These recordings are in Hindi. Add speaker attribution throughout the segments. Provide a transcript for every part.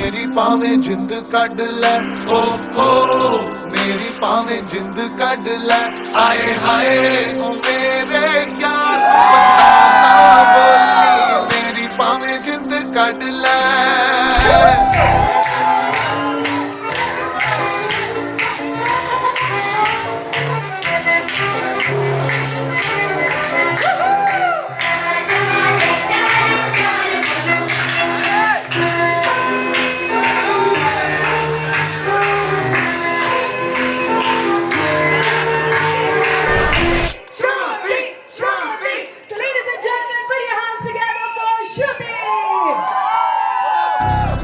Speaker 1: मेरी पावे जिंद कड ले, ओ हो मेरी पावे जिंद कड ले। आए हाय ओ मेरे यार बंदा ना बोली, मेरी पावे जिंद कड ले।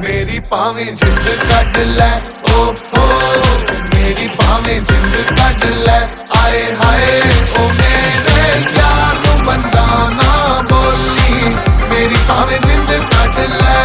Speaker 1: मेरी पावे जिंद कड ले, ओ हो मेरी पावे जिंद कड ले। आए हाय ओ मेरे यार बंदा ना बोली, मेरी पावे जिंद कड ले।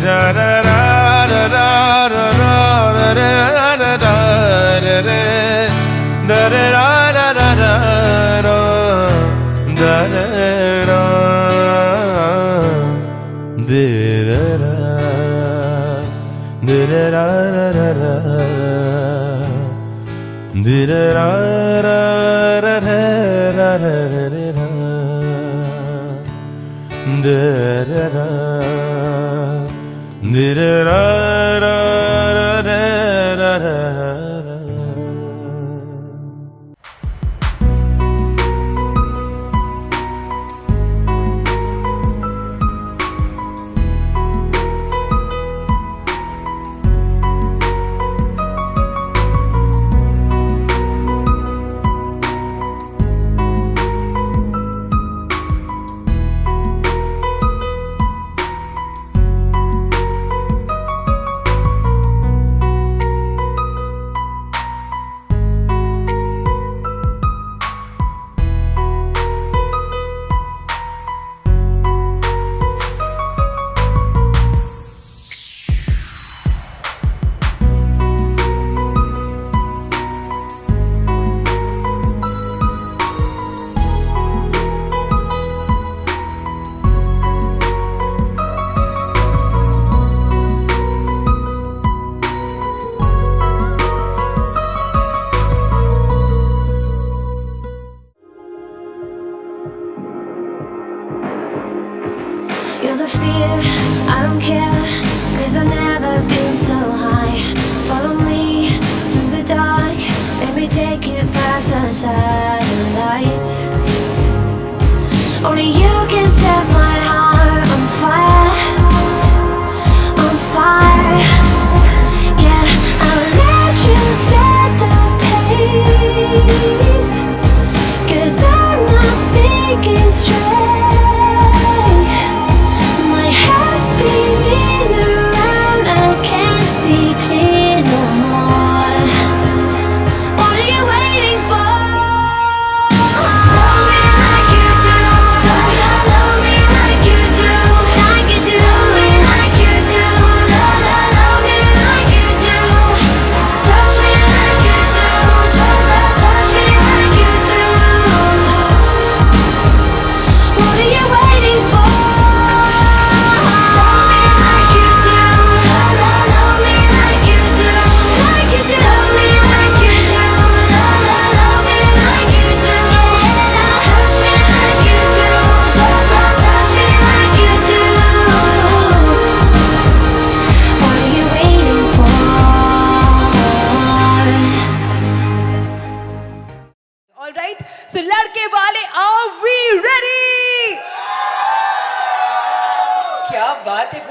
Speaker 2: Da-da-da, da-da-da-da-da-da,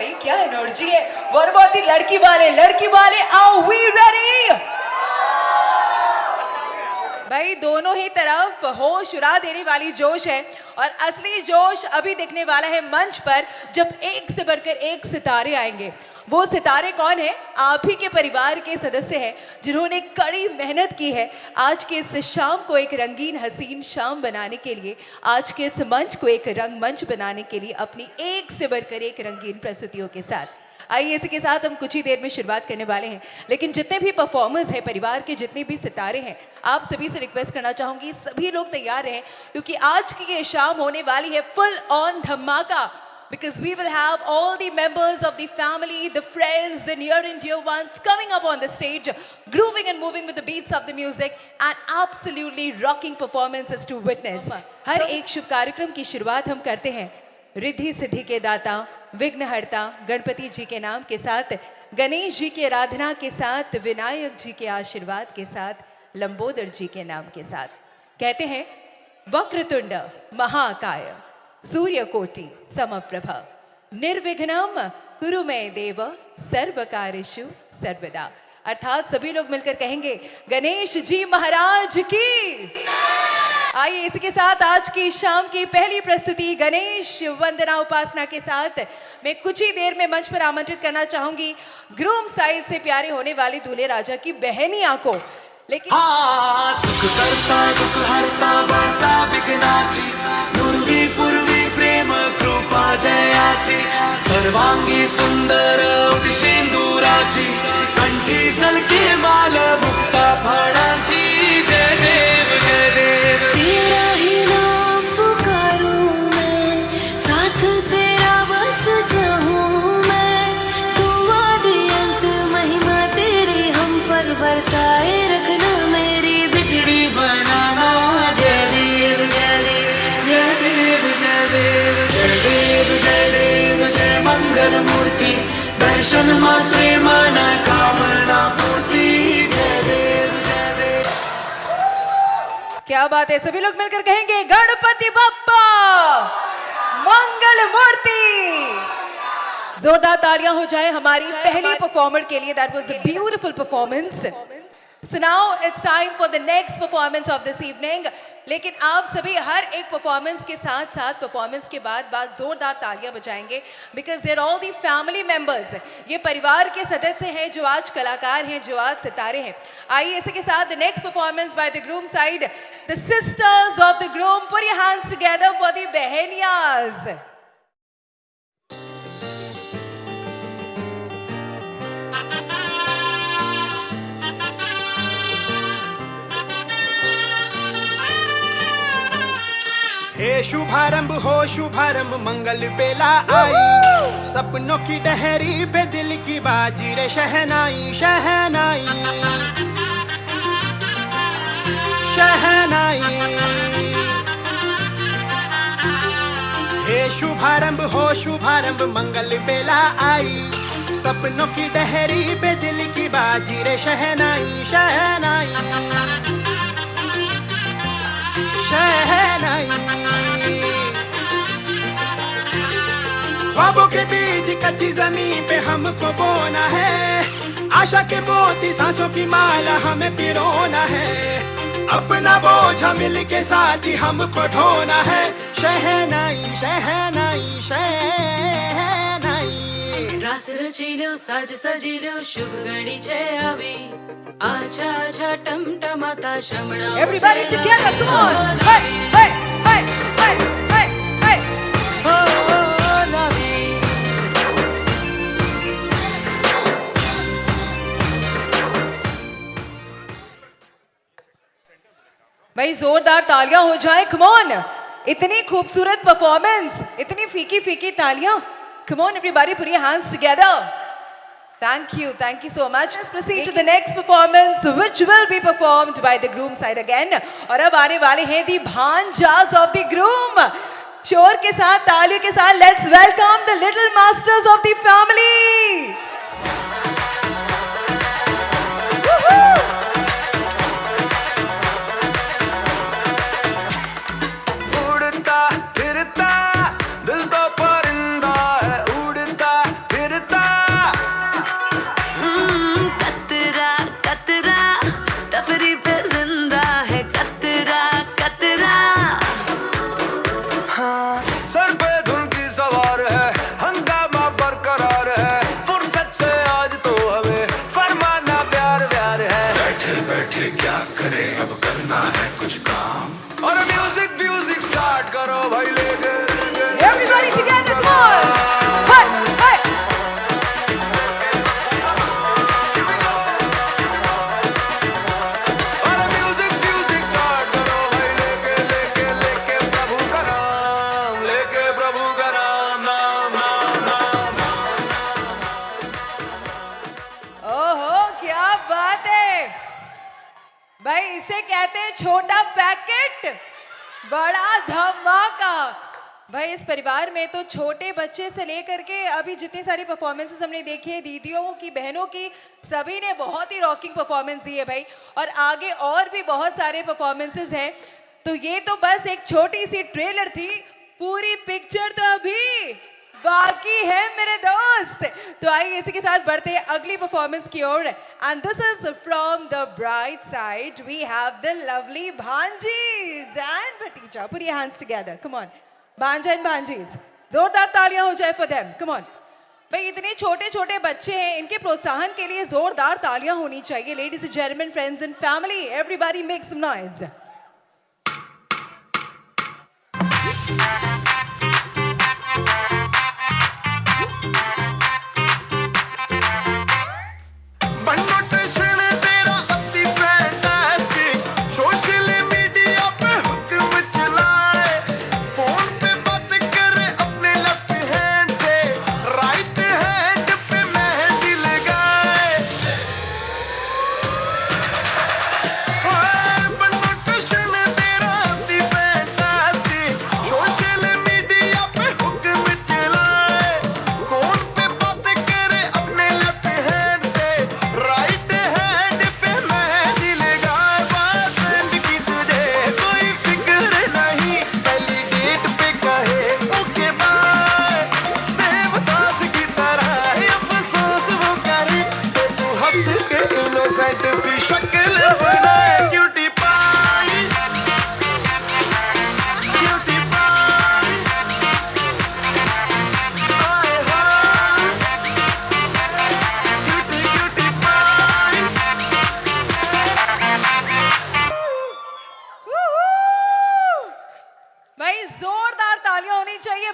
Speaker 3: भाई क्या एनर्जी है। What about the लड़की वाले are we ready? भाई दोनों ही तरफ होश उड़ा देने वाली जोश है और असली जोश अभी दिखने वाला है मंच पर जब एक से बढ़कर एक सितारे आएंगे। वो सितारे कौन है? आप ही के परिवार के सदस्य हैं जिन्होंने कड़ी मेहनत की है आज के इस शाम को एक रंगीन हसीन शाम बनाने के लिए, आज के इस मंच को एक रंगमंच बनाने के लिए अपनी एक से बढ़कर एक रंगीन प्रस्तुतियों के साथ। आइए इसी के साथ हम कुछ ही देर में शुरुआत करने वाले हैं, लेकिन जितने भी परफॉर्मर्स हैं, परिवार के जितने भी सितारे हैं, आप सभी से रिक्वेस्ट करना चाहूंगी सभी लोग तैयार रहें क्योंकि आज की ये शाम होने वाली है फुल ऑन धमाका। Because we will have all the members of the family, the friends, the near and dear ones coming up on the stage, grooving and moving with the beats of the music and absolutely rocking performances to witness. हर एक शुभ कार्यक्रम की शुरुआत हम करते हैं रिद्धि सिद्धि के दाता, विघ्नहर्ता गणपति जी के नाम के साथ, गणेश जी की आराधना के साथ, विनायक जी के आशीर्वाद के साथ, लंबोदर जी के नाम के साथ। कहते हैं वक्रतुंड महाकाय सूर्यकोटि समप्रभ निर्विघ्नम कुरु मे देव सर्वकार्येषु सर्वदा। अर्थात सभी लोग मिलकर कहेंगे गणेश जी महाराज की। आइए इसी के साथ आज की शाम की पहली प्रस्तुति गणेश वंदना उपासना के साथ मैं कुछ ही देर में मंच पर आमंत्रित करना चाहूंगी ग्रूम साइड से प्यारे होने वाले दूल्हे राजा की बहनिया को। लेकिन
Speaker 4: सुख करता दुख हरता वार्ता विघ्नाची नुर्वी पूर्वी प्रेम कृपा जयाची सर्वांगी सुंदर शेंदुराची कंठी सलके माल मुक्ता फळाची जय देव जय देव।
Speaker 5: तेरा ही नाम पुकारूं मैं, साथ तेरा बस जाऊं मैं, तू आदि अंत महिमा तेरी हम पर बरसाए रखना मेरी बिगड़ी बनाना। जय देव जय देव जय देव जय देव जय देव जय देव जय मंगल मूर्ति दर्शन मात्रे मन कामना पूर्ति। जय देव जय देव।
Speaker 3: क्या बात है, सभी लोग मिलकर कहेंगे गणपति बप्पा मंगल मूर्ति। जोरदार तालियां हो जाए हमारी पहली परफॉर्मर के लिए। That was a beautiful performance. So now it's time for the next performance of this evening. लेकिन आप सभी हर एक परफॉर्मेंस के साथ साथ परफॉर्मेंस के बाद जोरदार तालियां बजाएंगे because they're all the family members. ये परिवार के सदस्य हैं जो आज कलाकार हैं, जो आज सितारे हैं। आइए इसी के साथ the next performance by the groom side, the sisters of the groom. Put your hands together for the beheniyas.
Speaker 6: हे शुभारंभ हो शुभारंभ मंगल बेला आई, सपनों की डहरी पे दिल की बाजी रे शहनाई शहनाई शहनाई। हे शुभारंभ हो शुभारंभ मंगल बेला आई, सपनों की डहरी पे दिल की बाजी रे शहनाई शहनाई शहनाई। ख्वाबों के बीच कच्ची जमीन पे हमको बोना है, आशा के मोती सांसों की माला हमें पिरोना है, अपना बोझा मिल के साथ ही हमको ढोना है। शहनाई शहनाई शहनाई।
Speaker 5: रास रचिलो साज सजिलो शुभ घड़ी छे आवी, आछा आछा टमटमाता शमणा।
Speaker 3: Everybody together, come on. Hey, hey, hey, hey, hey, hey. भाई जोरदार तालियां हो जाए, come on. इतनी खूबसूरत परफॉर्मेंस, इतनी फीकी फीकी तालियां। Come on everybody, put your hands together. Thank you so much. Let's proceed to the next performance which will be performed by the groom side again. और अब आने वाले हैं the भांजास of the groom. शोर के साथ, तालियों के साथ let's welcome the little masters of the family.
Speaker 4: उड़ता फिरता दिल तो परिंदा है, उड़ता कुछ काम। और म्यूजिक म्यूजिक स्टार्ट करो भाई, लेके
Speaker 3: Everybody together, come on! Hey, hey!
Speaker 4: और म्यूजिक म्यूजिक स्टार्ट करो भाई, लेके लेके लेके प्रभु का नाम, लेके प्रभु का नाम, नाम नाम नाम।
Speaker 3: ओहो, क्या बात है भाई, इसे कहते हैं छोटा पैकेट बड़ा धमाका। भाई इस परिवार में तो छोटे बच्चे से लेकर के अभी जितनी सारी परफॉर्मेंसेस हमने देखी है, दीदियों की, बहनों की, सभी ने बहुत ही रॉकिंग परफॉर्मेंस दी है भाई। और आगे और भी बहुत सारे परफॉर्मेंसेस हैं। तो ये तो बस एक छोटी सी ट्रेलर थी, पूरी पिक्चर तो अभी बाकी है मेरे दोस्त। तो आइए इसी के साथ बढ़ते हैं अगली परफॉर्मेंस की ओर। And this is from the bright side, we have the lovely भांजीज एंड भतीजा। Put your hands together, come on. भांजा एंड भांजीज, जोरदार तालियां हो जाए फॉर देम, कम ऑन। भाई इतने छोटे छोटे बच्चे हैं, इनके प्रोत्साहन के लिए जोरदार तालियां होनी चाहिए। Ladies and gentleman, friends and family, everybody make some noise.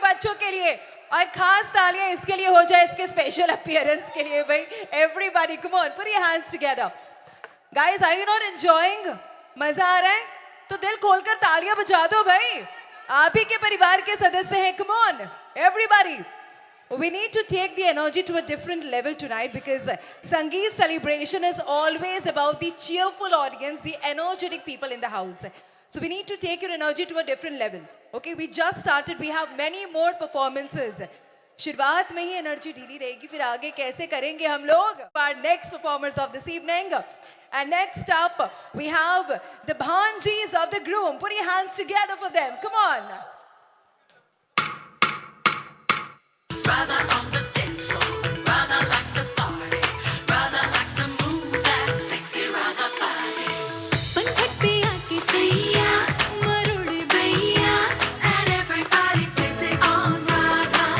Speaker 3: बच्चों के लिए, और खास तालियां इसके लिए हो जाए, इसके स्पेशल अपीयरेंस के लिए भाई। Everybody come on, put your hands together. Guys, are you not enjoying? मजा आ रहा है? तो दिल खोलकर तालियां बजा दो भाई, आप ही के परिवार के सदस्य हैं। Come on everybody, we need to take the energy to a different level tonight, because Sangeet celebration is always about the cheerful audience, the energetic people in the house. So we need to take your energy to a different level. Okay, we just started, we have many more performances. शुरुआत में ही एनर्जी ढीली रहेगी, फिर आगे कैसे करेंगे हम लोग? Our next performers of this evening. And next up, we have the Bhanjis of the groom. Put your hands together for them. Come on.
Speaker 7: Brother on the dance floor, brother likes to party, brother likes to move that sexy brother body.
Speaker 5: पंखट पे आके सैया मरुड़ भैया,
Speaker 7: And everybody blames it on brother.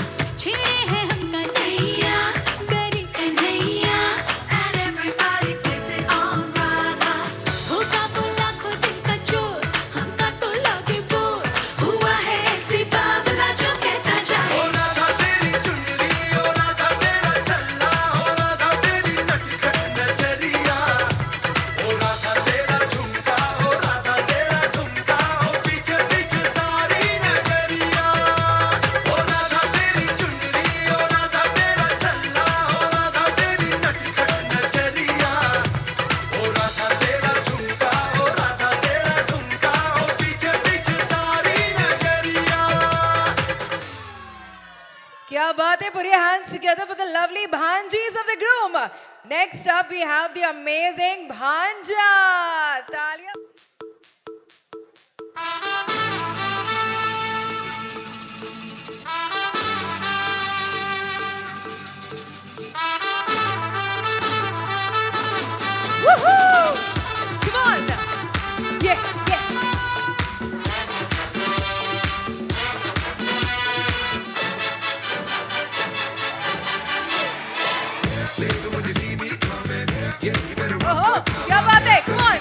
Speaker 5: छेड़े हैं हमका नैया गरी Kanhaiya,
Speaker 7: And everybody blames it on brother.
Speaker 5: होगा वो लाखों दिल का चोर, हमका तो लागे बोर।
Speaker 7: हुआ है ऐसी बावला जो कहता जाए,
Speaker 3: क्या बात है? Put your hands together for the lovely Bhanjis of the groom. Next up, we have the amazing Bhanja. तालियां। Woohoo! Come on. Yeah, yeah. ओहो, क्या बात है? Come on.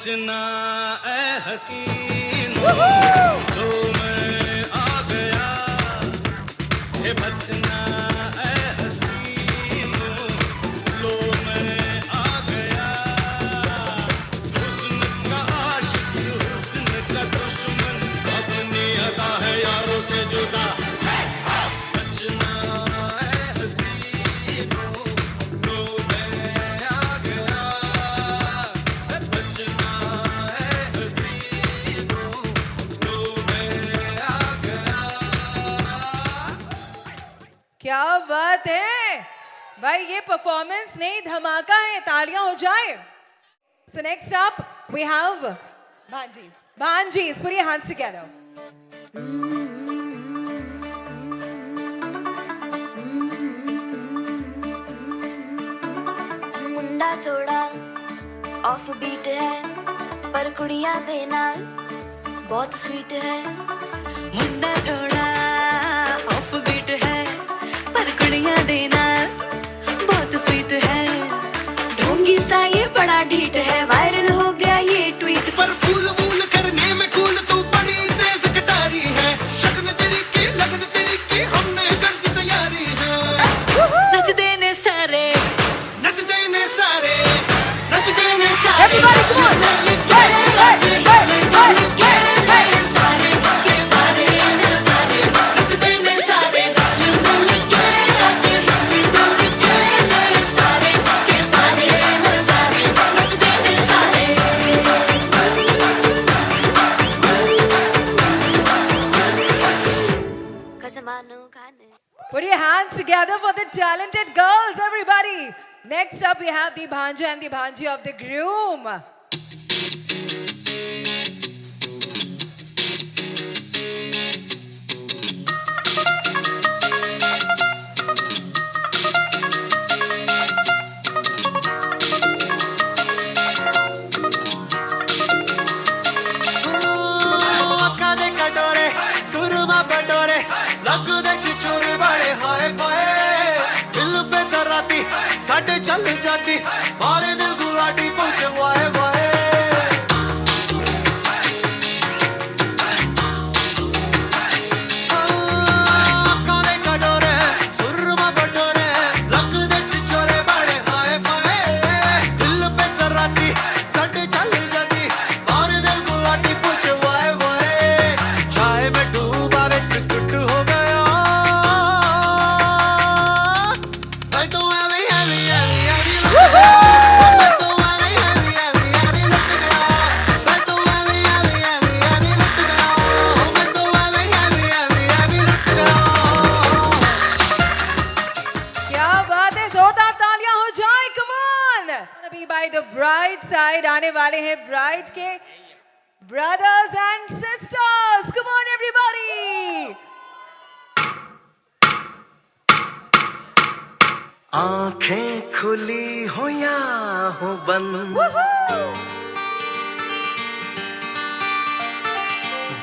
Speaker 6: बचना ए हसीनो तो मैं आ गया ये बचना ए हसीनो लो मैं आ गया हुस्न का आशिक हुस्न का दुश्मन अपनी अदा है यारों से जुदा बचना ए हसीनो लो मैं आ गया बचना ए हसीनो लो मैं आ गया
Speaker 3: क्या बात है भाई, ये परफॉर्मेंस नहीं धमाका है, तालियां हो जाए। So next up we have भांजीज, put your hands together.
Speaker 5: मुंडा थोड़ा ऑफ बीट है पर कुड़ियां दे नाल बहुत स्वीट है मुंडा थोड़ा ऑफ बीट है पर कुड़ियां दे नाल बहुत स्वीट है ढोंगी सा ये बड़ा ढीठ है वायरल हो गया ये ट्वीट
Speaker 6: पर फूल वूल करने में कूल तू बड़ी तेज कटारी है शगन तेरी की लगन तेरी की हमने कर दी तैयारी है
Speaker 5: नच देने सारे
Speaker 6: नच देने सारे नच देने सारे
Speaker 3: Everybody come on.
Speaker 6: नच देने सारे
Speaker 5: कसमानो खाने
Speaker 3: Put your hands together for the talented girls, everybody. Next up, we have the Bhanja and the Bhanji of the groom.
Speaker 1: ਅੱਖਾਂ ਦੇ ਕਟੋਰੇ ਸੁਰਮਾ ਪਟੋਰੇ ਲੱਗਦੇ ਛਿਛੋਰੇ ਬੜੇ ਹਾਏ ਫਾਏ ਦਿਲ ਪੇ ਤਰਾਤੀ ਸਾਡੇ ਚੱਲ ਜਾਤੀ ਮਾਰੇ ਦਿਲ ਗੁਲਾਟੀ ਪੁੱਛ ਵਾਏ ਵਾਏ ਅੱਖਾਂ ਦੇ ਕਟੋਰੇ ਸੁਰਮਾ ਪਟੋਰੇ ਲੱਗਦੇ ਛਿਛੋਰੇ ਬੜੇ ਹਾਏ ਫਾਏ ਦਿਲ ਪੇ ਤਰਾਤੀ ਸਾਡੇ ਚੱਲ ਜਾਤੀ ਮਾਰੇ ਦਿਲ ਗੁਲਾਟੀ ਪੁੱਛ ਵਾਏ ਵਾਏ ਚਾਹੇ ਮੈਂ ਡੂਬਾ ਵੇ ਸਿੱਟ ਹੋ ਗਿਆ ਮੈਂ ਤੂੰ ਐਵੇਂ ਐਵੇਂ ਐਵੇਂ ਐਵੇਂ ਮੈਂ ਤੂੰ ਐਵੇਂ ਐਵੇਂ ਐਵੇਂ ਐਵੇਂ ਲੁੱਟ ਗਿਆ ਮੈਂ ਤੂੰ ਐਵੇਂ ਐਵੇਂ ਐਵੇਂ ਐਵੇਂ ਲੁੱਟ ਗਿਆ ਮੈਂ ਤੂੰ ਐਵੇਂ ਐਵੇਂ ਐਵੇਂ ਐਵੇਂ ਲੁੱਟ ਗਿਆ
Speaker 3: क्या बात है, जोरदार तालियां हो जाए, come on. अभी by the bride side आने वाले हैं bride के brothers and sisters. Come on everybody.
Speaker 8: आंखें खुली हो या हो बंद
Speaker 3: Woohoo!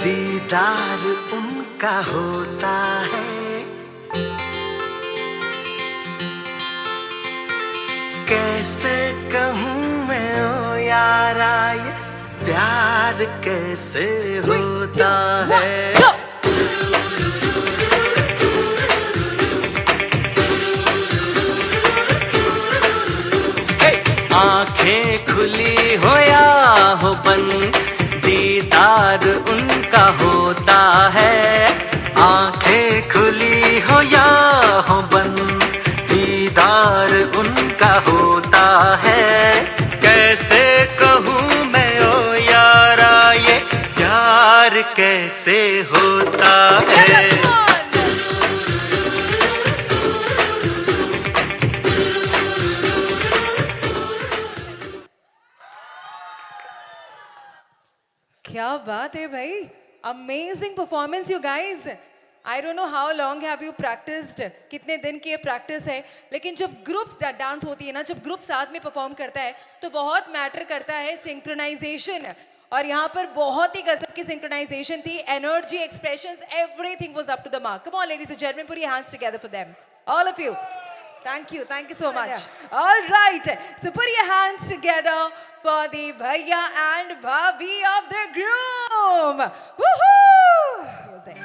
Speaker 8: दीदार उनका होता है कैसे कहूँ मैं ओ यारा ये प्यार कैसे होता है
Speaker 3: Go.
Speaker 8: आंखें खुली हो या हो बंद दीदार उनका होता है आंखें खुली हो या हो बंद दीदार उनका होता है कैसे कहूँ मैं ओ यारा ये प्यार कैसे होता है
Speaker 3: Come on. क्या बात है भाई, amazing performance you guys. I don't know how long have you practised, कितने दिन की ये प्रैक्टिस है, लेकिन जब ग्रुप्स डांस होती है ना, जब ग्रुप साथ में परफॉर्म करता है तो बहुत मैटर करता है सिंक्रोनाइजेशन। और यहाँ पर बहुत ही गजब की सिंक्रोनाइजेशन थी, energy, expressions, everything was up to the mark. Come on ladies and gentleman, put your hands together for them, all of you. Thank you so much. All right, so put your hands together for the Bhaiya and Bhabhi of the groom. Woohoo! Music.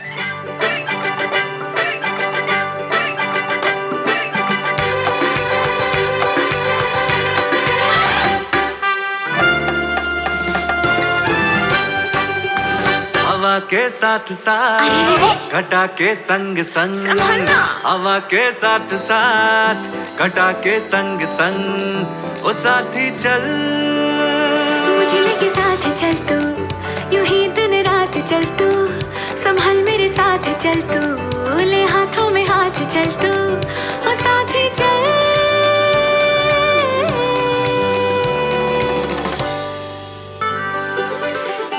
Speaker 8: हवा के साथ साथ घटा के संग संग हवा के साथ साथ घटा के संग संग ओ साथी चल
Speaker 5: मुझे लेके साथ चल तू, यूं ही दिन रात चल तू, संभल मेरे साथ चल तू, ले हाथों में हाथ चल तू, ओ साथी चल।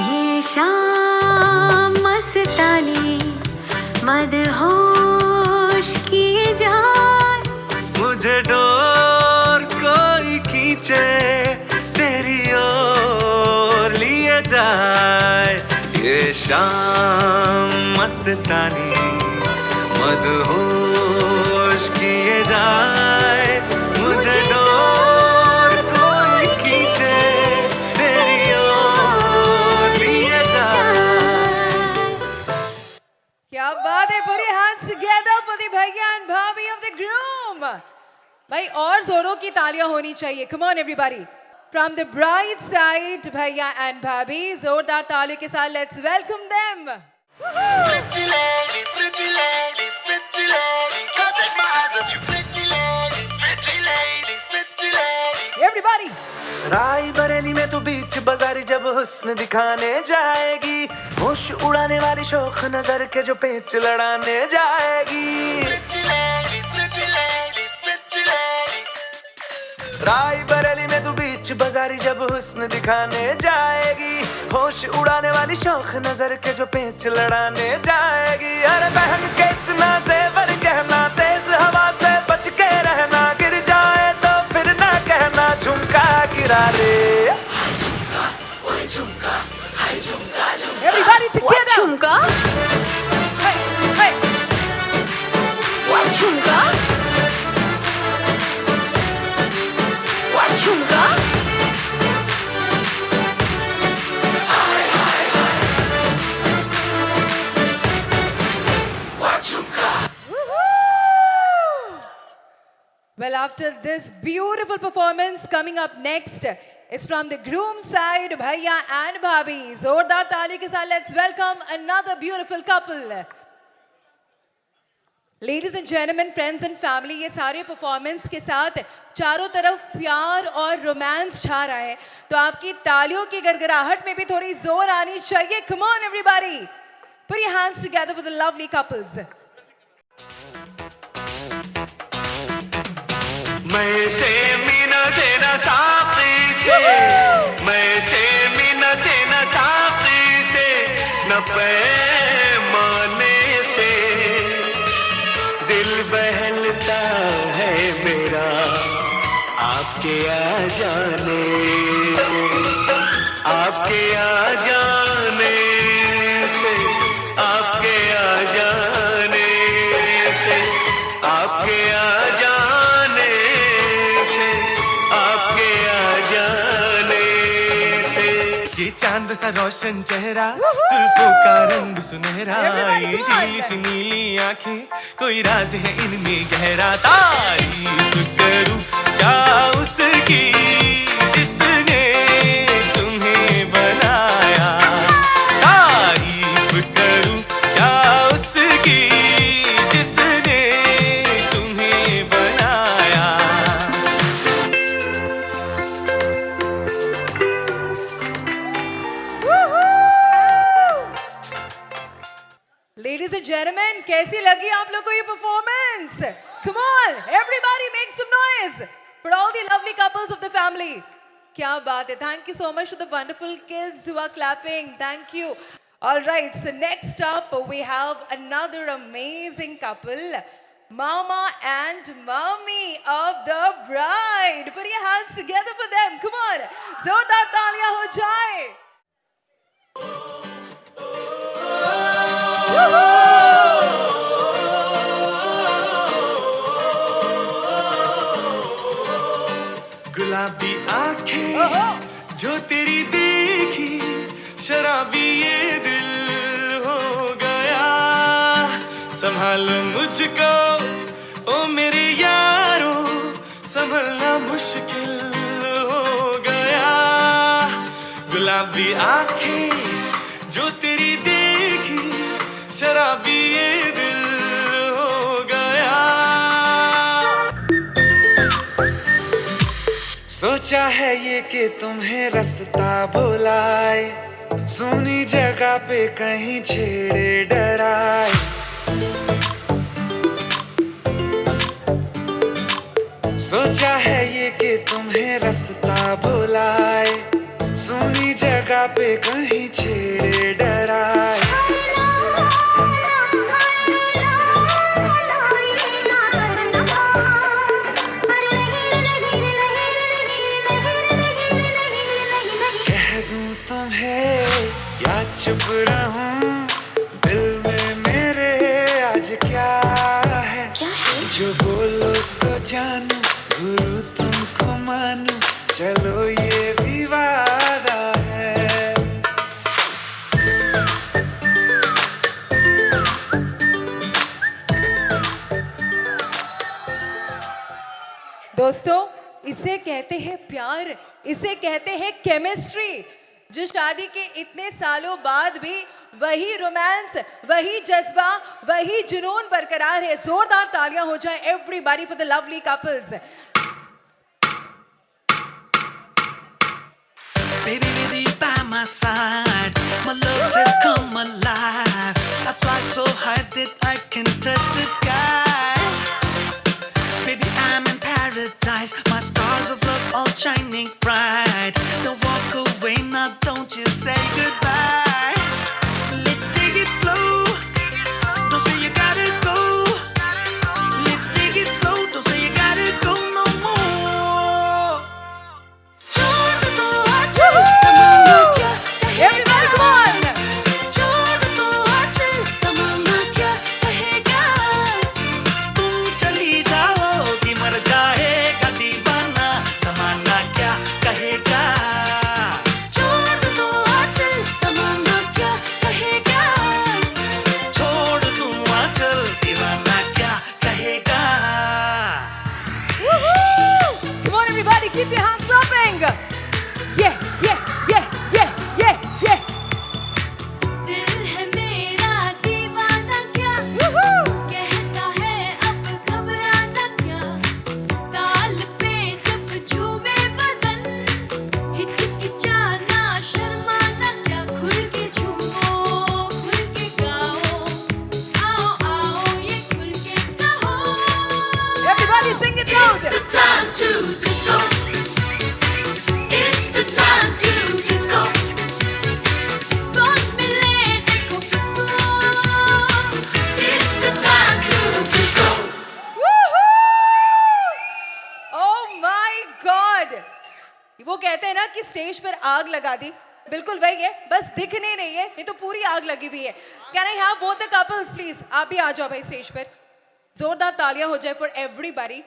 Speaker 5: ये शाम मस्तानी मदहोश किए जाए,
Speaker 8: मुझे डोर कोई खींचे तेरी ओर लिए जाए ये शाम मस्तानी मदहोश किए जाए मुझे डोर कोई खींचे तेरी ओर लिए जाए।
Speaker 3: क्या बात है, put your hands together for the Bhaiya and Bhabhi of the groom. भाई और जोरों की तालियां होनी चाहिए. Come on everybody. From the bride side, Bhaiya and Bhabhi, जोरदार तालियों के साथ let's welcome them. Woohoo! Everybody.
Speaker 9: राई बरेली में तू बीच बाजारी जब हुस्न दिखाने जाएगी, होश उड़ाने वाली शौक नजर के जो पेच लड़ाने जाएगी। राई बरेली में तू बीच बाजारी जब हुस्न दिखाने जाएगी, होश उड़ाने वाली शौक नजर के जो पेच लड़ाने जाएगी। अरे बहन के इतना जेवर कहना, तेज हवा से बच के रहना, गिर जाए तो फिर ना कहना झुमका गिरा ले।
Speaker 3: Everybody together.
Speaker 5: झुमका,
Speaker 3: Hey, hey.
Speaker 5: झुमका, झुमका।
Speaker 3: Well, after this beautiful performance, coming up next is from the groom side, Bhaiya and Bhabhi. जोरदार तालियों के साथ let's welcome another beautiful couple. Ladies and gentlemen, friends and family, ये सारे performance के साथ चारों तरफ प्यार और रोमांस छा रहा है, तो आपकी तालियों की गड़गड़ाहट में भी थोड़ी जोर आनी चाहिए. Come on everybody, put your hands together for the lovely couples.
Speaker 8: मैं से मीना से न साथी से, मैं से मीना से न साथी से, न पैमाने से दिल बहलता है मेरा आपके आ जाने से, आपके आ जाने से, आपके आ जाने से, आपके आ जाने से, आपके आ जाने से।
Speaker 2: ये चांद सा रोशन चेहरा, जुल्फों का रंग सुनहरा, ये झीली सी नीली आंखें, कोई राज है इनमें गहरा। तारीफ करूं क्या उसकी जिसने तुम्हें बनाया, तारीफ करूं क्या उसकी जिसने तुम्हें बनाया।
Speaker 3: Ladies and gentlemen, कैसी लगी आप लोग को ये performance? Come on, everybody make some noise for all the lovely couples of the family. क्या बात है. Thank you so much to the wonderful kids who are clapping. Thank you. All right, so next up we have another amazing couple, Mama and Mommy of the bride. Put your hands together for them. Come on, जोरदार तालियां हो जाए.
Speaker 2: जो तेरी देखी शराबी ये दिल हो गया। संभालो मुझको ओ मेरे यारो, संभलना मुश्किल हो गया। गुलाबी आंखें जो तेरी देखी शराबी ये दिल हो गया।
Speaker 9: सोचा है ये कि तुम्हें रास्ता भुलाए, सुनी जगह पे कहीं छेड़े डराए। सोचा है ये कि तुम्हें रास्ता भुलाए, सुनी जगह पे कहीं छेड़े डराए। कह दूं तुम्हें या चुप रहूं, दिल में मेरे आज क्या है? जो बोलो तो जानू, गुरु तुमको मानू, चलो ये भी वादा है।
Speaker 3: दोस्तों, इसे कहते हैं प्यार, इसे कहते हैं केमिस्ट्री, जो शादी के इतने सालों बाद भी वही रोमांस, वही जज्बा, वही जुनून बरकरार है। जोरदार तालियां हो जाए everybody for the lovely couples.
Speaker 10: Baby, with you by my side, my love has come alive. I fly so high that I can touch the sky. Baby, I'm in paradise, my stars of love all shining bright. Don't walk away now, don't you say goodbye. Let's take it slow, don't say you gotta go. Let's take it slow, don't say you gotta go no more. छोड़ दो आंचल, ज़माना क्या कहेगा?
Speaker 3: Everybody come on!
Speaker 10: छोड़ दो आंचल, ज़माना क्या कहेगा? तुम चली जाओगी, मर जाएगा दीवाना, ज़माना क्या कहेगा? छोड़ दो आंचल, ज़माना क्या कहेगा? छोड़ दूं आंचल, दीवाना क्या कहेगा?
Speaker 3: Woohoo! Come on everybody, keep your hands clapping. Yeah, yeah, yeah, yeah, yeah, yeah.
Speaker 5: दिल है मेरा दीवाना क्या
Speaker 3: Woohoo!
Speaker 5: कहता है अब घबराना क्या। ताल पे जब झूमे बदन, हिचकिचाना शर्माना क्या। खुल के झूमो, खुल के गाओ, आओ आओ ये खुल के कहो।
Speaker 3: Everybody sing it
Speaker 5: It's the
Speaker 3: loud.
Speaker 5: time to disco. It's the time to disco. कौन मिले देखो किसको। It's the time to disco.
Speaker 3: Woohoo! Oh my God! वो कहते हैं ना कि स्टेज पर आग लगा दी, बिल्कुल वही है, बस दिख नहीं रही है, ये तो पूरी आग लगी हुई है। Can I have both the couples please? आप भी आ जाओ भाई स्टेज पर। जोरदार तालियां हो जाए फॉर एवरीबॉडी।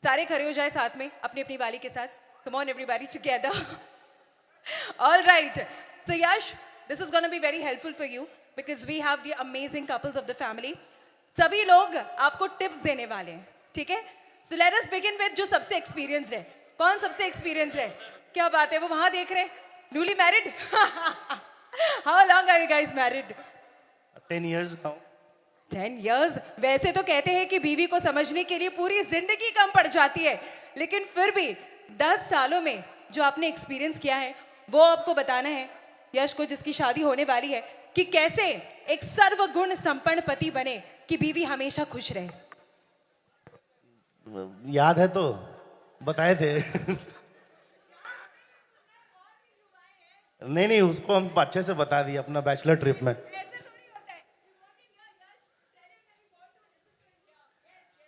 Speaker 3: सारे खड़े हो जाए साथ में अपनी अपनी वाली के साथ। Come on everybody together. All right. So Yash, this is going to be very helpful for you because we have the amazing couples of the family. सभी लोग आपको टिप्स देने वाले हैं, ठीक है? So let us begin with जो सबसे एक्सपीरियंस्ड है। कौन सबसे एक्सपीरियंस्ड है? क्या बात है, वो वहां देख रहे हैं। Newly married? How long are you guys married?
Speaker 11: 10 years now.
Speaker 3: 10 years. वैसे तो कहते हैं कि बीवी को समझने के लिए पूरी जिंदगी कम पड़ जाती है, लेकिन फिर भी 10 सालों में जो आपने एक्सपीरियंस किया है वो आपको बताना है यश को, जिसकी शादी होने वाली है, कि कैसे एक सर्वगुण संपन्न पति बने कि बीवी हमेशा खुश रहे।
Speaker 11: याद है तो बताए थे। नहीं, उसको हम अच्छे से बता दिए अपना बैचलर ट्रिप में।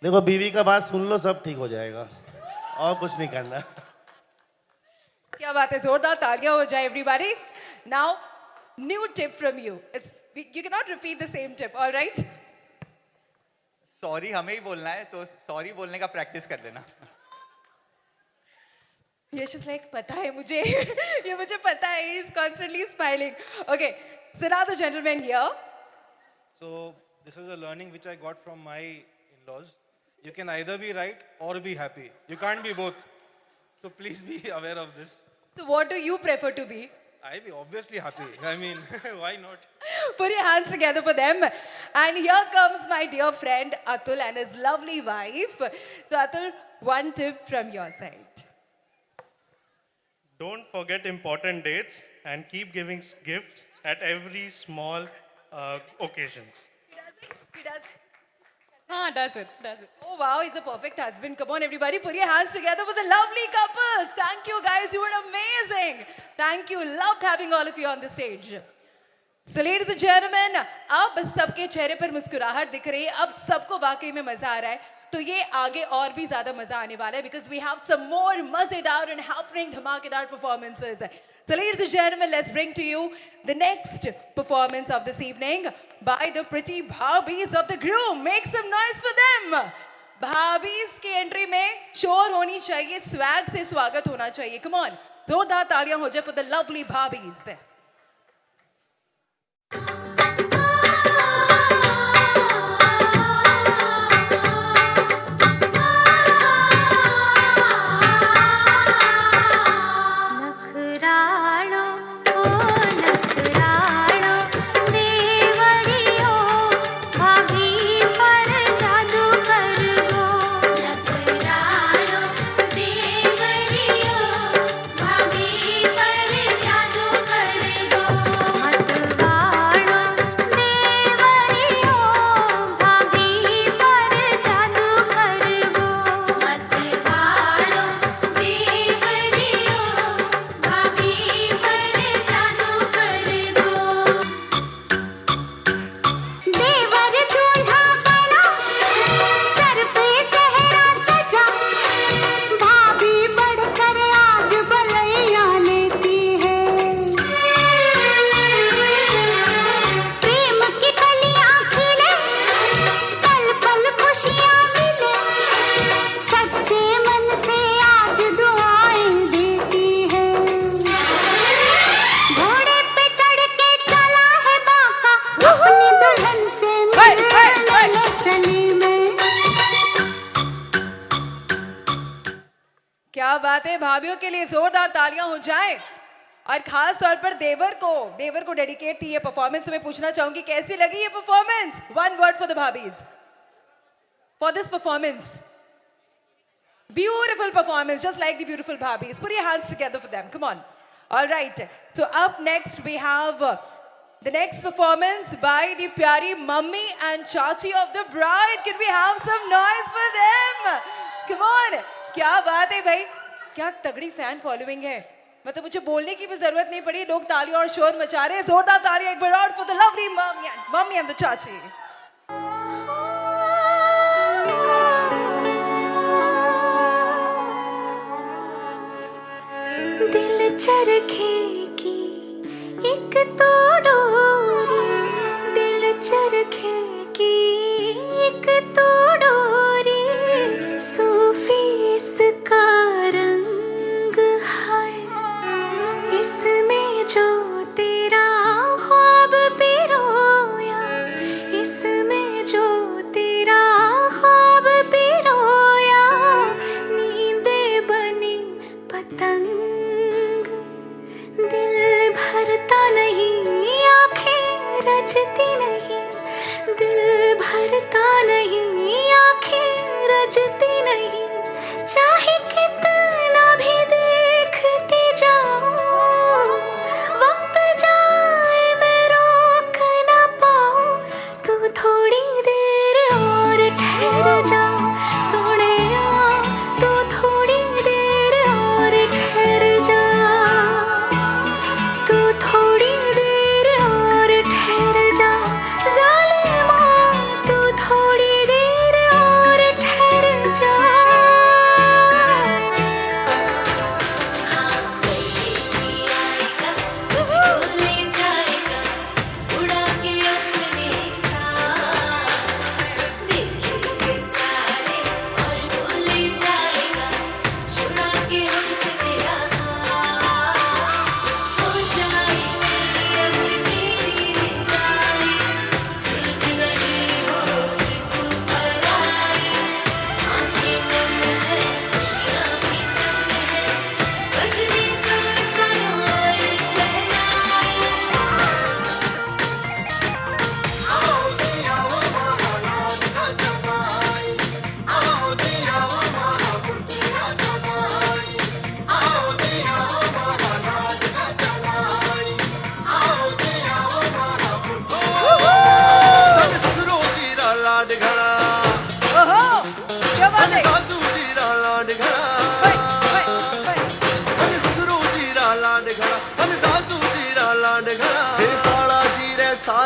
Speaker 11: देखो, बीवी का बात सुन लो, सब ठीक हो जाएगा, और कुछ नहीं करना।
Speaker 3: क्या बात है, जोरदार तालियां हो जाए everybody. Now new tip from you, it's you can not repeat the same tip, alright?
Speaker 12: Sorry हमें ही बोलना है, तो सॉरी बोलने का प्रैक्टिस कर लेना।
Speaker 3: Yash is like, पता है मुझे, ये मुझे पता है. He's constantly smiling. Okay, so now the gentleman here.
Speaker 12: So this is a learning which I got from my in-laws. You can either be right or be happy. You can't be both. So please be aware of this.
Speaker 3: So what do you prefer to be?
Speaker 12: I be obviously happy. I mean, why not?
Speaker 3: Put your hands together for them. And here comes my dear friend Atul and his lovely wife. So Atul, one tip from your side.
Speaker 11: Don't forget important dates and keep giving gifts at every small occasions.
Speaker 3: He does.
Speaker 13: Does it.
Speaker 3: Oh wow, he's a perfect husband. Come on everybody, put your hands together for the lovely couples. Thank you guys, you were amazing. Thank you, loved having all of you on the stage. So ladies and gentlemen, अब सबके चेहरे पर मुस्कुराहट दिख रही है, अब सबको वाकई में मजा आ रहा है, तो ये आगे और भी ज्यादा मजा आने वाला है because we have some more मजेदार and happening धमाकेदार performances. So ladies and gentlemen, let's bring to you the next performance of this evening by the pretty bhabis of the groom. Make some noise for them. Bhabis की एंट्री में शोर होनी चाहिए, swag से स्वागत होना चाहिए. Come on, जोरदार तालियां हो जाए for the lovely bhabis. क्या बात है, भाभियों के लिए जोरदार तालियां हो जाएं और खास तौर पर देवर को डेडिकेट थी ये परफॉर्मेंस. तो मैं पूछना चाहूंगी कैसी लगी ये performance? One word for the भाभीज for this performance. Beautiful performance, just like the beautiful bhabis. Put your hands together for them. Come on. All right. So up next we have the next performance by the pyari mummy and chachi of the bride. Can we have some noise for them? Come on. क्या बात है भाई, क्या तगड़ी फैन फॉलोइंग है. मतलब मुझे बोलने की भी जरूरत नहीं पड़ी, लोग तालियां और शोर मचा रहे हैं. जोरदार तालियां एक बार और for the lovely mummy and the chachi.
Speaker 5: दिल चरखे की एक तो डोरी, दिल चरखे की एक तो डोरी, सूफी इसका रंग है, इसमें जो तेरा ख्वाब पिरोया, इसमें जो तेरा ख्वाब पिरोया, नींदे बनी पतंग, दिल भरता नहीं, आंखें रचती नहीं, दिल भरता नहीं, आंखें रचती नहीं, चाहे कितना भी देखती जाऊं, वक्त जाए मैं रोक ना पाऊं, तू थोड़ी देर और ठहर जा, सोनिया तू थोड़ी देर और ठहर जा, तू थोड़ी देर और ठहर जा, जालिमा तू थोड़ी देर और ठहर जा.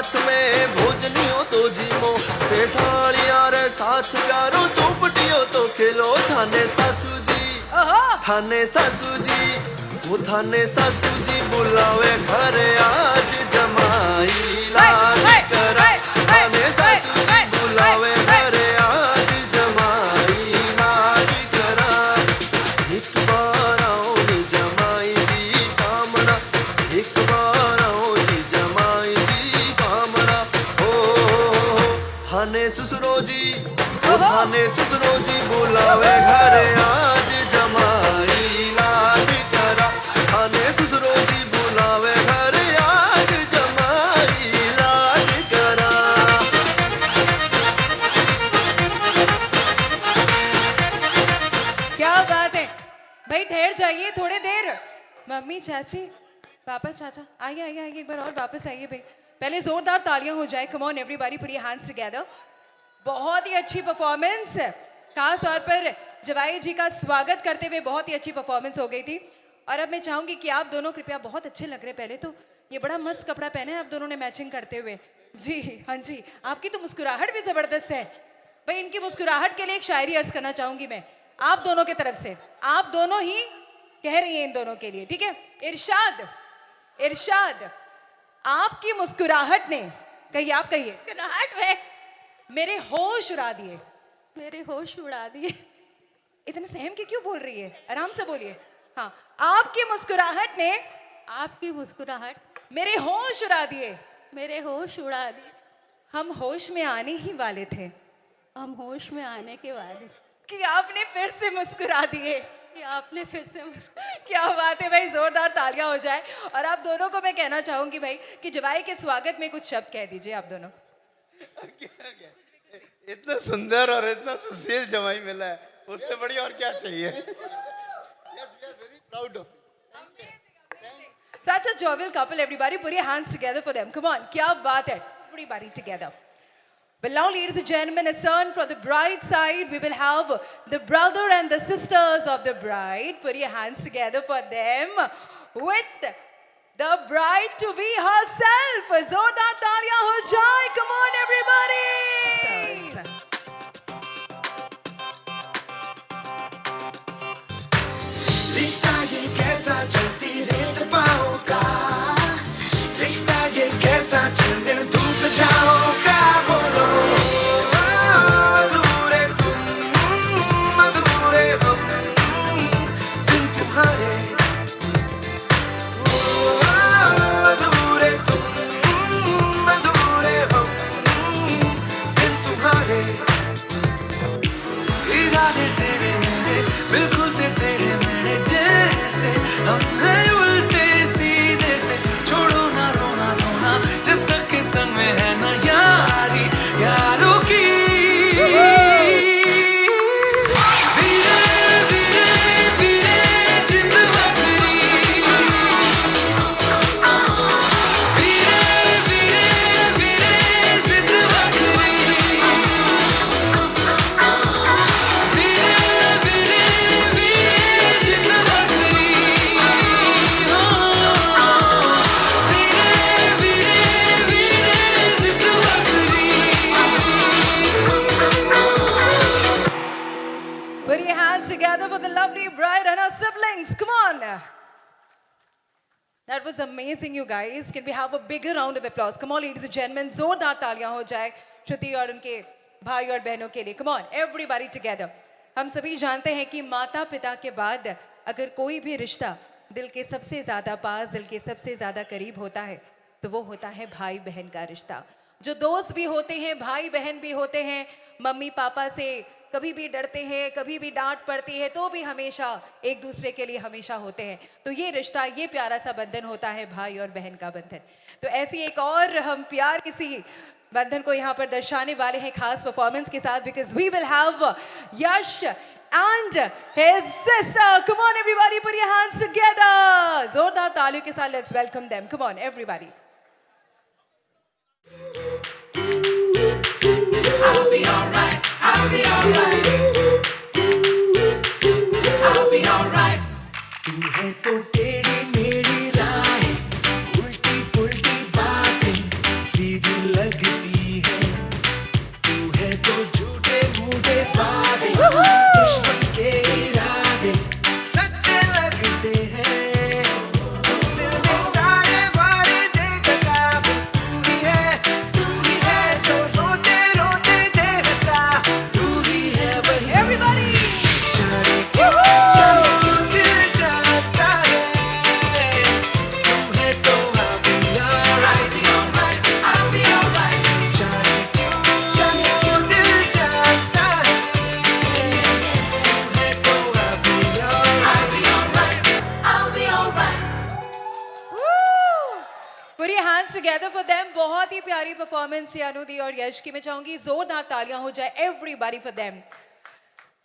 Speaker 1: साथ में भोजनियो तो जीमो ते सालियां रे साथ प्यारो चौपटियो तो खेलो थाने सासू जी थाने सासू जी वो थाने सासू जी बुलावे घरे आज जमाई लाल करा थाने सासू जी बुलावे घरे आज जमाई लाल करा एक बार आओ नी जमाई जी कामना एक बार आओ जी जमाई जी कामना ओ थाने ससुरो जी वो थाने ससुरो जी बुलावे घरे आज जमाई लाल करा थाने ससुरो जी बुलावे घरे आज जमाई लाल करा
Speaker 3: क्या बात है भाई, ठहर जाइए थोड़ी देर। मम्मी, चाची, पापा, चाचा, आइए आइए आइए, एक बार और वापस आइए भाई। पहले जोरदार तालियां हो जाए। Come on everybody, put your hands together. बहुत ही अच्छी परफॉर्मेंस, खास तौर पर जवाई जी का स्वागत करते हुए बहुत ही अच्छी परफॉर्मेंस हो गई थी। और अब मैं चाहूंगी कि आप दोनों कृपया, बहुत अच्छे लग रहे पहले तो, ये बड़ा मस्त कपड़ा पहने हैं आप दोनों ने मैचिंग करते हुए। जी हाँ जी, आपकी तो मुस्कुराहट भी जबरदस्त है भाई। इनकी मुस्कुराहट के लिए एक शायरी अर्ज करना चाहूंगी मैं आप दोनों की तरफ से। आप दोनों ही कह रही हैं इन दोनों के लिए, ठीक है? इरशाद, इरशाद। आपकी मुस्कुराहट ने, कहिए आप कहिए।
Speaker 13: मुस्कुराहट में
Speaker 3: मेरे होश उड़ा दिए।
Speaker 13: मेरे होश उड़ा दिए।
Speaker 3: इतने सहम के क्यों बोल रही है? आराम से बोलिए। हाँ, आपकी मुस्कुराहट ने,
Speaker 13: आपकी मुस्कुराहट
Speaker 3: मेरे होश उड़ा दिए।
Speaker 13: मेरे होश उड़ा दिए।
Speaker 3: हम होश में आने ही वाले थे
Speaker 13: हम होश में आने के वाले
Speaker 3: कि आपने फिर से मुस्कुरा दिए।
Speaker 13: कि आपने फिर से
Speaker 3: क्या बात है भाई, जोरदार तालियां हो जाए। और आप दोनों को मैं कहना चाहूंगी भाई कि जवाई के स्वागत में कुछ शब्द कह दीजिए आप दोनों।
Speaker 14: इतना सुंदर और इतना सुशील जमाई मिला है, उससे बड़ी और क्या चाहिए? Proud of you.
Speaker 3: Such a jovial couple, everybody put your hands together for them. Come on, क्या बात है? Everybody together. Well, now, ladies and gentlemen, it's turn for the bride side. We will have the brother and the sisters of the bride. Put your hands together for them with the bride to be herself. Zordar taaliyan ho jaye. Come on, everybody.
Speaker 10: रिश्ता ये कैसा चलती रेत पाओ का, रिश्ता ये कैसा चलने धूप जाओ का, बोलो अधूरे तुम अधूरे हम बिन तुम्हारे, अधूरे तुम अधूरे हम बिन तुम्हारे।
Speaker 8: इरादे तेरे मेरे बिल्कुल से तेरे मेरे जैसे, हम हैं उल्टे सीधे से, छोड़ो ना रोना धोना जब तक के संग में है ना यारी यारों की। वीरे वीरे वीरे जिंद बकरी, वीरे वीरे वीरे जिंद बकरी,
Speaker 3: Put your hands together for the lovely bride and her siblings. Come on. That was amazing, you guys. Can we have a bigger round of applause? Come on, ladies and gentlemen. जोरदार तालियां हो जाए श्रुति और उनके भाई और बहनों के लिए. Come on, everybody together. हम सभी जानते हैं कि माता पिता के बाद अगर कोई भी रिश्ता दिल के सबसे ज्यादा पास, दिल के सबसे ज्यादा करीब होता है तो वो होता है भाई बहन का रिश्ता। जो दोस्त भी होते हैं, भाई बहन भी होते हैं, मम्मी पापा से कभी भी डरते हैं, कभी भी डांट पड़ती है तो भी हमेशा एक दूसरे के लिए हमेशा होते हैं। तो ये रिश्ता, ये प्यारा सा बंधन होता है भाई और बहन का बंधन। तो ऐसी एक और हम प्यार किसी बंधन को यहाँ पर दर्शाने वाले हैं खास परफॉर्मेंस के साथ, because we will have Yash and his sister. Come on, everybody, put your hands together. जोरदार तालियों के साथ let's welcome them. Come on, everybody.
Speaker 10: I'll be alright, I'll be alright, I'll be alright. तू है तो टेढ़ी मेढ़ी राहें, उल्टी पुल्टी बातें, सीधी
Speaker 3: together for them. बहुत ही प्यारी performance है अनुदी और यश की. मैं चाहूंगी जोरदार तालियां हो जाए everybody for them.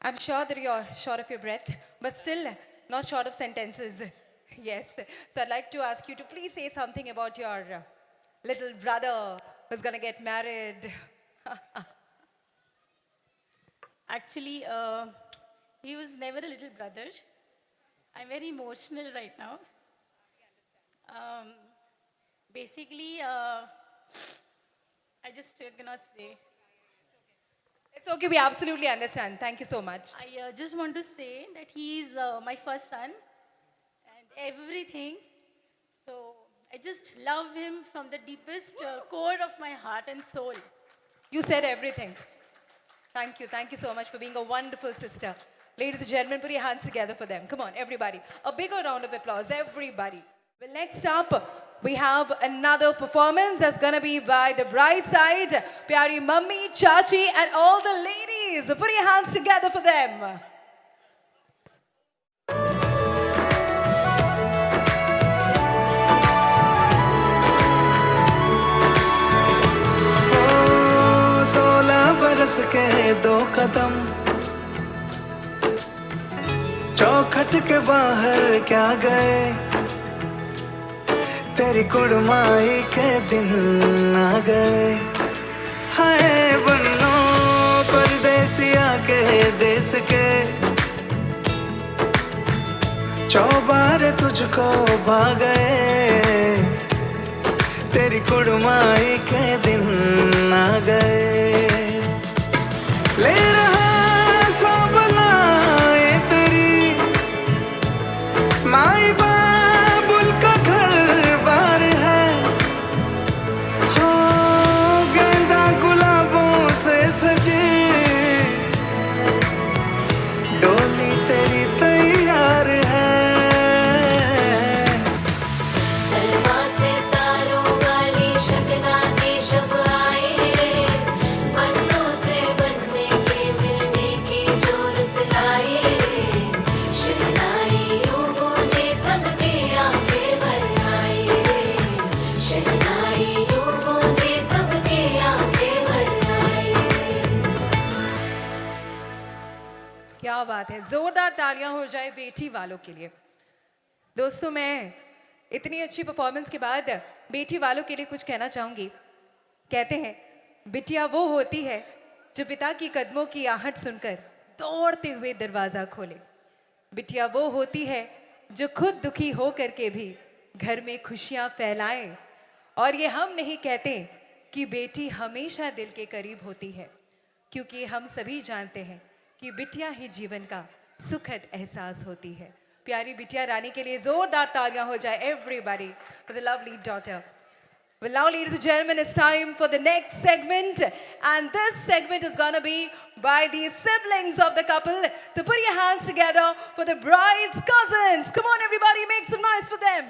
Speaker 3: I'm sure that you're short of your breath, but still not short of sentences. Yes. So I'd like to ask you to please say something about your little brother who's gonna get married.
Speaker 13: Actually, he was never a little brother. I'm very emotional right now. Basically, I just cannot say.
Speaker 3: It's okay, we absolutely understand. Thank you so much.
Speaker 13: I just want to say that he is my first son and everything. So I just love him from the deepest core of my heart and soul.
Speaker 3: You said everything. Thank you. Thank you so much for being a wonderful sister. Ladies and gentlemen, put your hands together for them. Come on, everybody. A bigger round of applause, everybody. Well, next up, we have another performance that's gonna be by the bride side. Pyari Mummy, Chachi, and all the ladies. Put your hands together for them.
Speaker 10: ओ 16 बरस के 2 कदम चौखट के बाहर क्या गए तेरी कुड़माई के दिन आ गए हाय बन्नो परदेसिया के देश के चौबार तुझको भा गए तेरी कुड़माई के दिन आ गए ले रहा सब लाए तेरी माई बाबुल का घर बार है हो गेंदा गुलाबों से सजी डोली तेरी तैयार है
Speaker 5: सलमा से तारों वाली शगना की शब आए रे पन्नों से बनने के मिलने की जो रुत लाए रे शहनाई यूं गूंजे सबके आंखें भर आए रे शहनाई यूं गूंजे सबके आंखें भर आए रे
Speaker 3: क्या बात है. जोरदार तालियां हो जाए बेटी वालों के लिए. दोस्तों, मैं इतनी अच्छी परफॉर्मेंस के बाद बेटी वालों के लिए कुछ कहना चाहूंगी. कहते हैं बिटिया वो होती है जो पिता की कदमों की आहट सुनकर दौड़ते हुए दरवाजा खोले. बिटिया वो होती है जो खुद दुखी हो करके भी घर में खुशियां फैलाए. और ये हम नहीं कहते कि बेटी हमेशा दिल के करीब होती है, क्योंकि हम सभी जानते हैं कि बिटिया ही जीवन का सुखद एहसास होती है. प्यारी बिटिया रानी के लिए जोरदार तालियां हो जाए everybody for the lovely daughter. Well, now, ladies and gentlemen, it's time for the next segment, and this segment is gonna be by the siblings of the couple. So put your hands together for the bride's cousins. Come on, everybody, make some noise for them.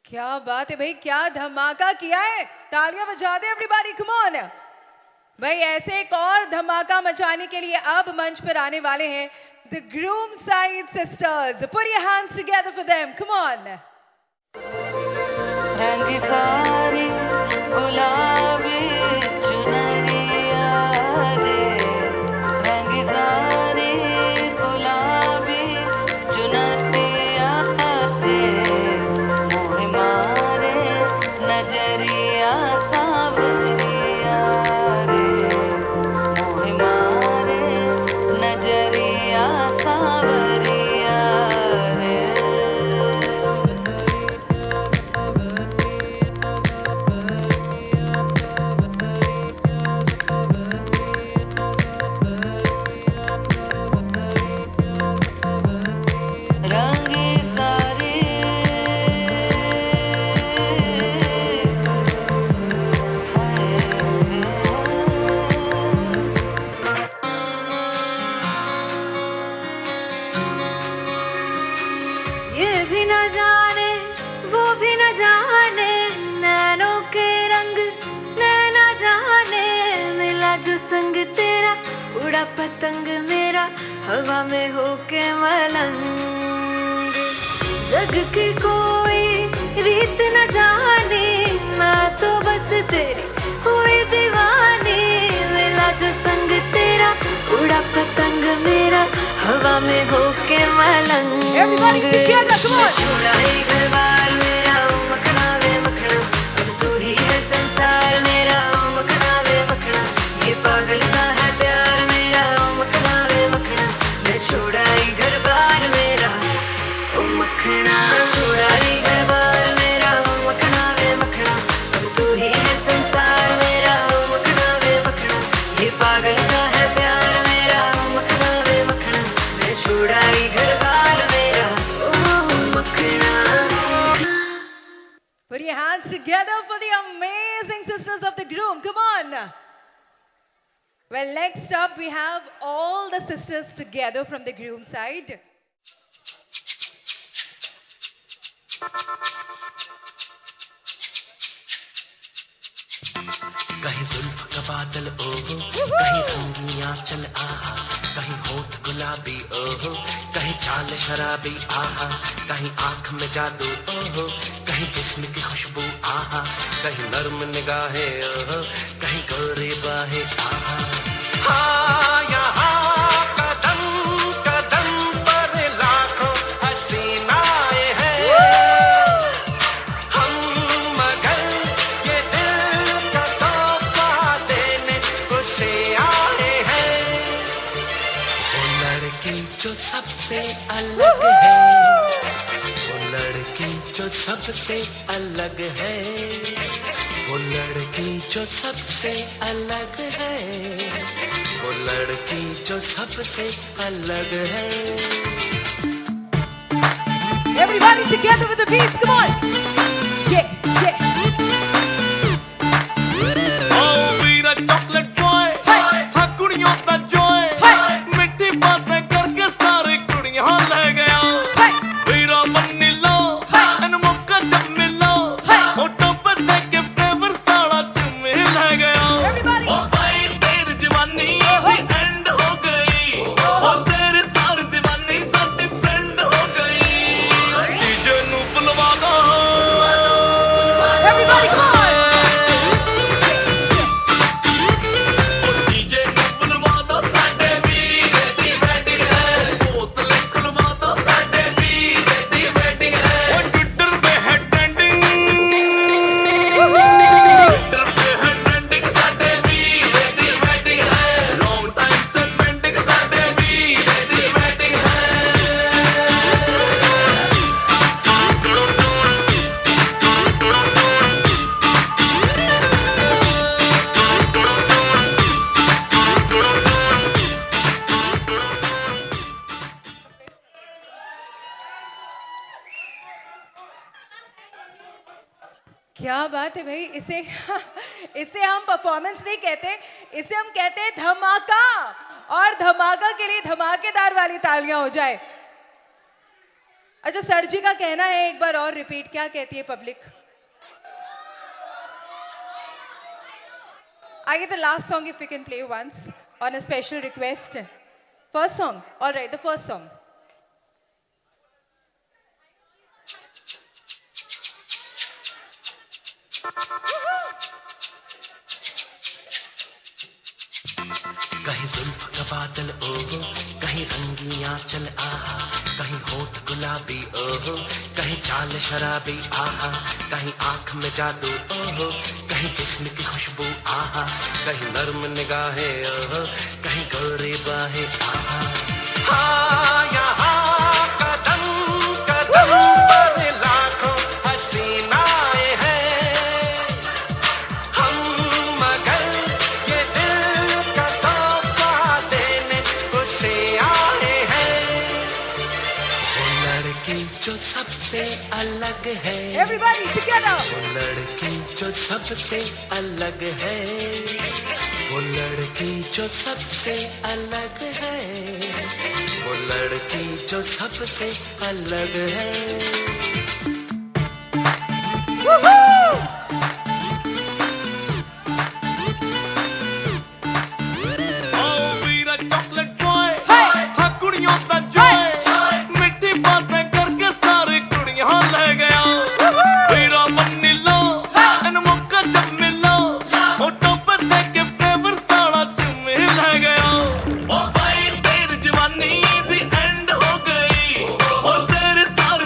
Speaker 3: क्या बात है भाई, क्या धमाका किया है. तालियां बजा दे एवरीबॉडी, कम ऑन भाई. ऐसे एक और धमाका मचाने के लिए अब मंच पर आने वाले हैं the groom side sisters. Put your hands together for them, come on.
Speaker 15: रंग सारी गुलाबी चुनरिया रे रंग सारी गुलाबी नजरिया सावरिया रे मोहे मारे नजरिया सावरिया रे रंगी सारी
Speaker 5: ये भी न जाने वो भी न जाने नैनों के रंग नैना जाने मिला जो संग तेरा उड़ा पतंग मेरा हवा में होके मलंग जग की कोई रीत न जाने मैं तो बस तेरी हुई दीवानी मिला जो संग तेरा उड़ा पतंग मेरा हवा में होके मलंग छुड़ाई घर बार मेरा ओ मखना वे मखना अब तू ही है संसार मेरा ओ मखना वे मखना ये पागल सा है प्यार मेरा ओ मखना वे मखना मैं छुड़ाई घर बार मेरा ओ मखना छुड़ाई घर बार मेरा ओ मखना वे मखना अब तू ही है संसार मेरा ओ मखना वे मखना ये पागल सा है प्यार मेरा ओ मखना वे मखना मैं छुड़ाई घर बार मेरा ओ मखना
Speaker 3: Put your hands together for the amazing sisters of the groom. Come on. Well, next up we have all the sisters together from the groom side.
Speaker 16: कहीं जुल्फ का बादल ओहो कहीं रंगी आंचल आहा कहीं होठ गुलाबी ओहो कहीं चाल शराबी आहा कहीं आंख में जादू ओहो कहीं जिस्म की खुशबू आहा कहीं नर्म निगाहें ओहो कहीं गोरे बाहें आहा हाँ यहाँ कदम कदम पर लाखों हसीनाएं हैं हम मगर ये दिल का तोहफा देने उसे आए हैं वो लड़की जो सबसे अलग है वो लड़की जो सबसे अलग है वो लड़की जो सबसे अलग है वो लड़की जो सबसे अलग है
Speaker 3: Everybody together with the beats. Come on. Yeah, yeah.
Speaker 2: Oh, we're a chocolate boy. हाँ कुड़ियों का joy. मिठी बातें करके सारी कुड़ियाँ ले गया. We're a vanilla. And मौका जब मिला. होठों पे देख के flavor सारा चुम्मे ले गया. Oh भाई तेरी जवानी the end हो गई. Oh तेरे सारी दीवानी साथी friend हो गई. DJ नू बुलवा दो.
Speaker 3: Everybody come on.
Speaker 2: DJ ਨੂੰ ਬੁਲਵਾ ਦੋ ਸਾਡੇ ਵੀਰ ਦੀ ਵੈਡਿੰਗ ਹੈ ਬੋਤਲ ਖੁਲਵਾ ਦੋ ਸਾਡੇ ਵੀਰ ਦੀ ਵੈਡਿੰਗ ਹੈ ਉਹ ਟਵਿੱਟਰ ਤੇ ਹੈ ਟ੍ਰੈਂਡਿੰਗ ਟਵਿੱਟਰ ਤੇ ਹੈ ਟ੍ਰੈਂਡਿੰਗ ਸਾਡੇ ਵੀਰ ਦੀ ਵੈਡਿੰਗ ਹੈ ਲੌਂਗ ਟਾਈਮ ਸੇ ਪੈਂਡਿੰਗ ਸਾਡੇ ਵੀਰ ਦੀ ਵੈਡਿੰਗ ਹੈ
Speaker 3: क्या बात है भाई. इसे हम परफॉर्मेंस नहीं कहते, इसे हम कहते हैं धमाका. और धमाका के लिए धमाकेदार वाली तालियां हो जाए. अच्छा, सर जी का कहना है एक बार और रिपीट. क्या कहती है public? I get the last song if we can play once on a special request. First song. All right, the first song.
Speaker 16: कहीं जुल्फ का बादल ओहो कहीं कहीं रंगी आंचल आहा, कहीं होठ गुलाबी ओहो, कहीं चाल शराबी आहा, कहीं आंख में जादू ओहो, कहीं जिस्म की खुशबू आहा, कहीं नर्म निगाहें ओहो, कहीं गोरी बाहें आहा। हाँ यहाँ कदम कदम पर लाखों हसीनाएं हैं, हम मगर ये दिल का तोहफा देने उसे आए हैं। वो लड़की जो सबसे अलग है,
Speaker 3: Everybody together.
Speaker 16: वो लड़की जो सबसे अलग है, वो लड़की जो सबसे अलग है, वो लड़की जो सबसे अलग है।
Speaker 2: ਵੀਰਾ chocolate boy ਹਾਂ ਕੁੜੀਆਂ ਦਾ joy ਮਿੱਠੀ ਬਾਤਾਂ ਕਰਕੇ ਸਾਰੇ ਕੁੜੀਆਂ ਲੈ ਗਿਆ ਵੀਰਾ ਵਨੀਲਾ ਇਹਨੂੰ ਮੌਕਾ ਜਬ ਮਿਲਾ ਉਹ ਟੋਪ ਤੇ ਕੇ ਫਲੇਵਰ ਸਾਲਾ ਚੁੰਮੇ ਲੈ ਗਿਆ ਉਹ ਭਾਈ ਤੇਰੀ ਜਵਾਨੀ ਦੀ ਐਂਡ ਹੋ ਗਈ ਉਹ ਤੇਰੇ ਸਾਰੀ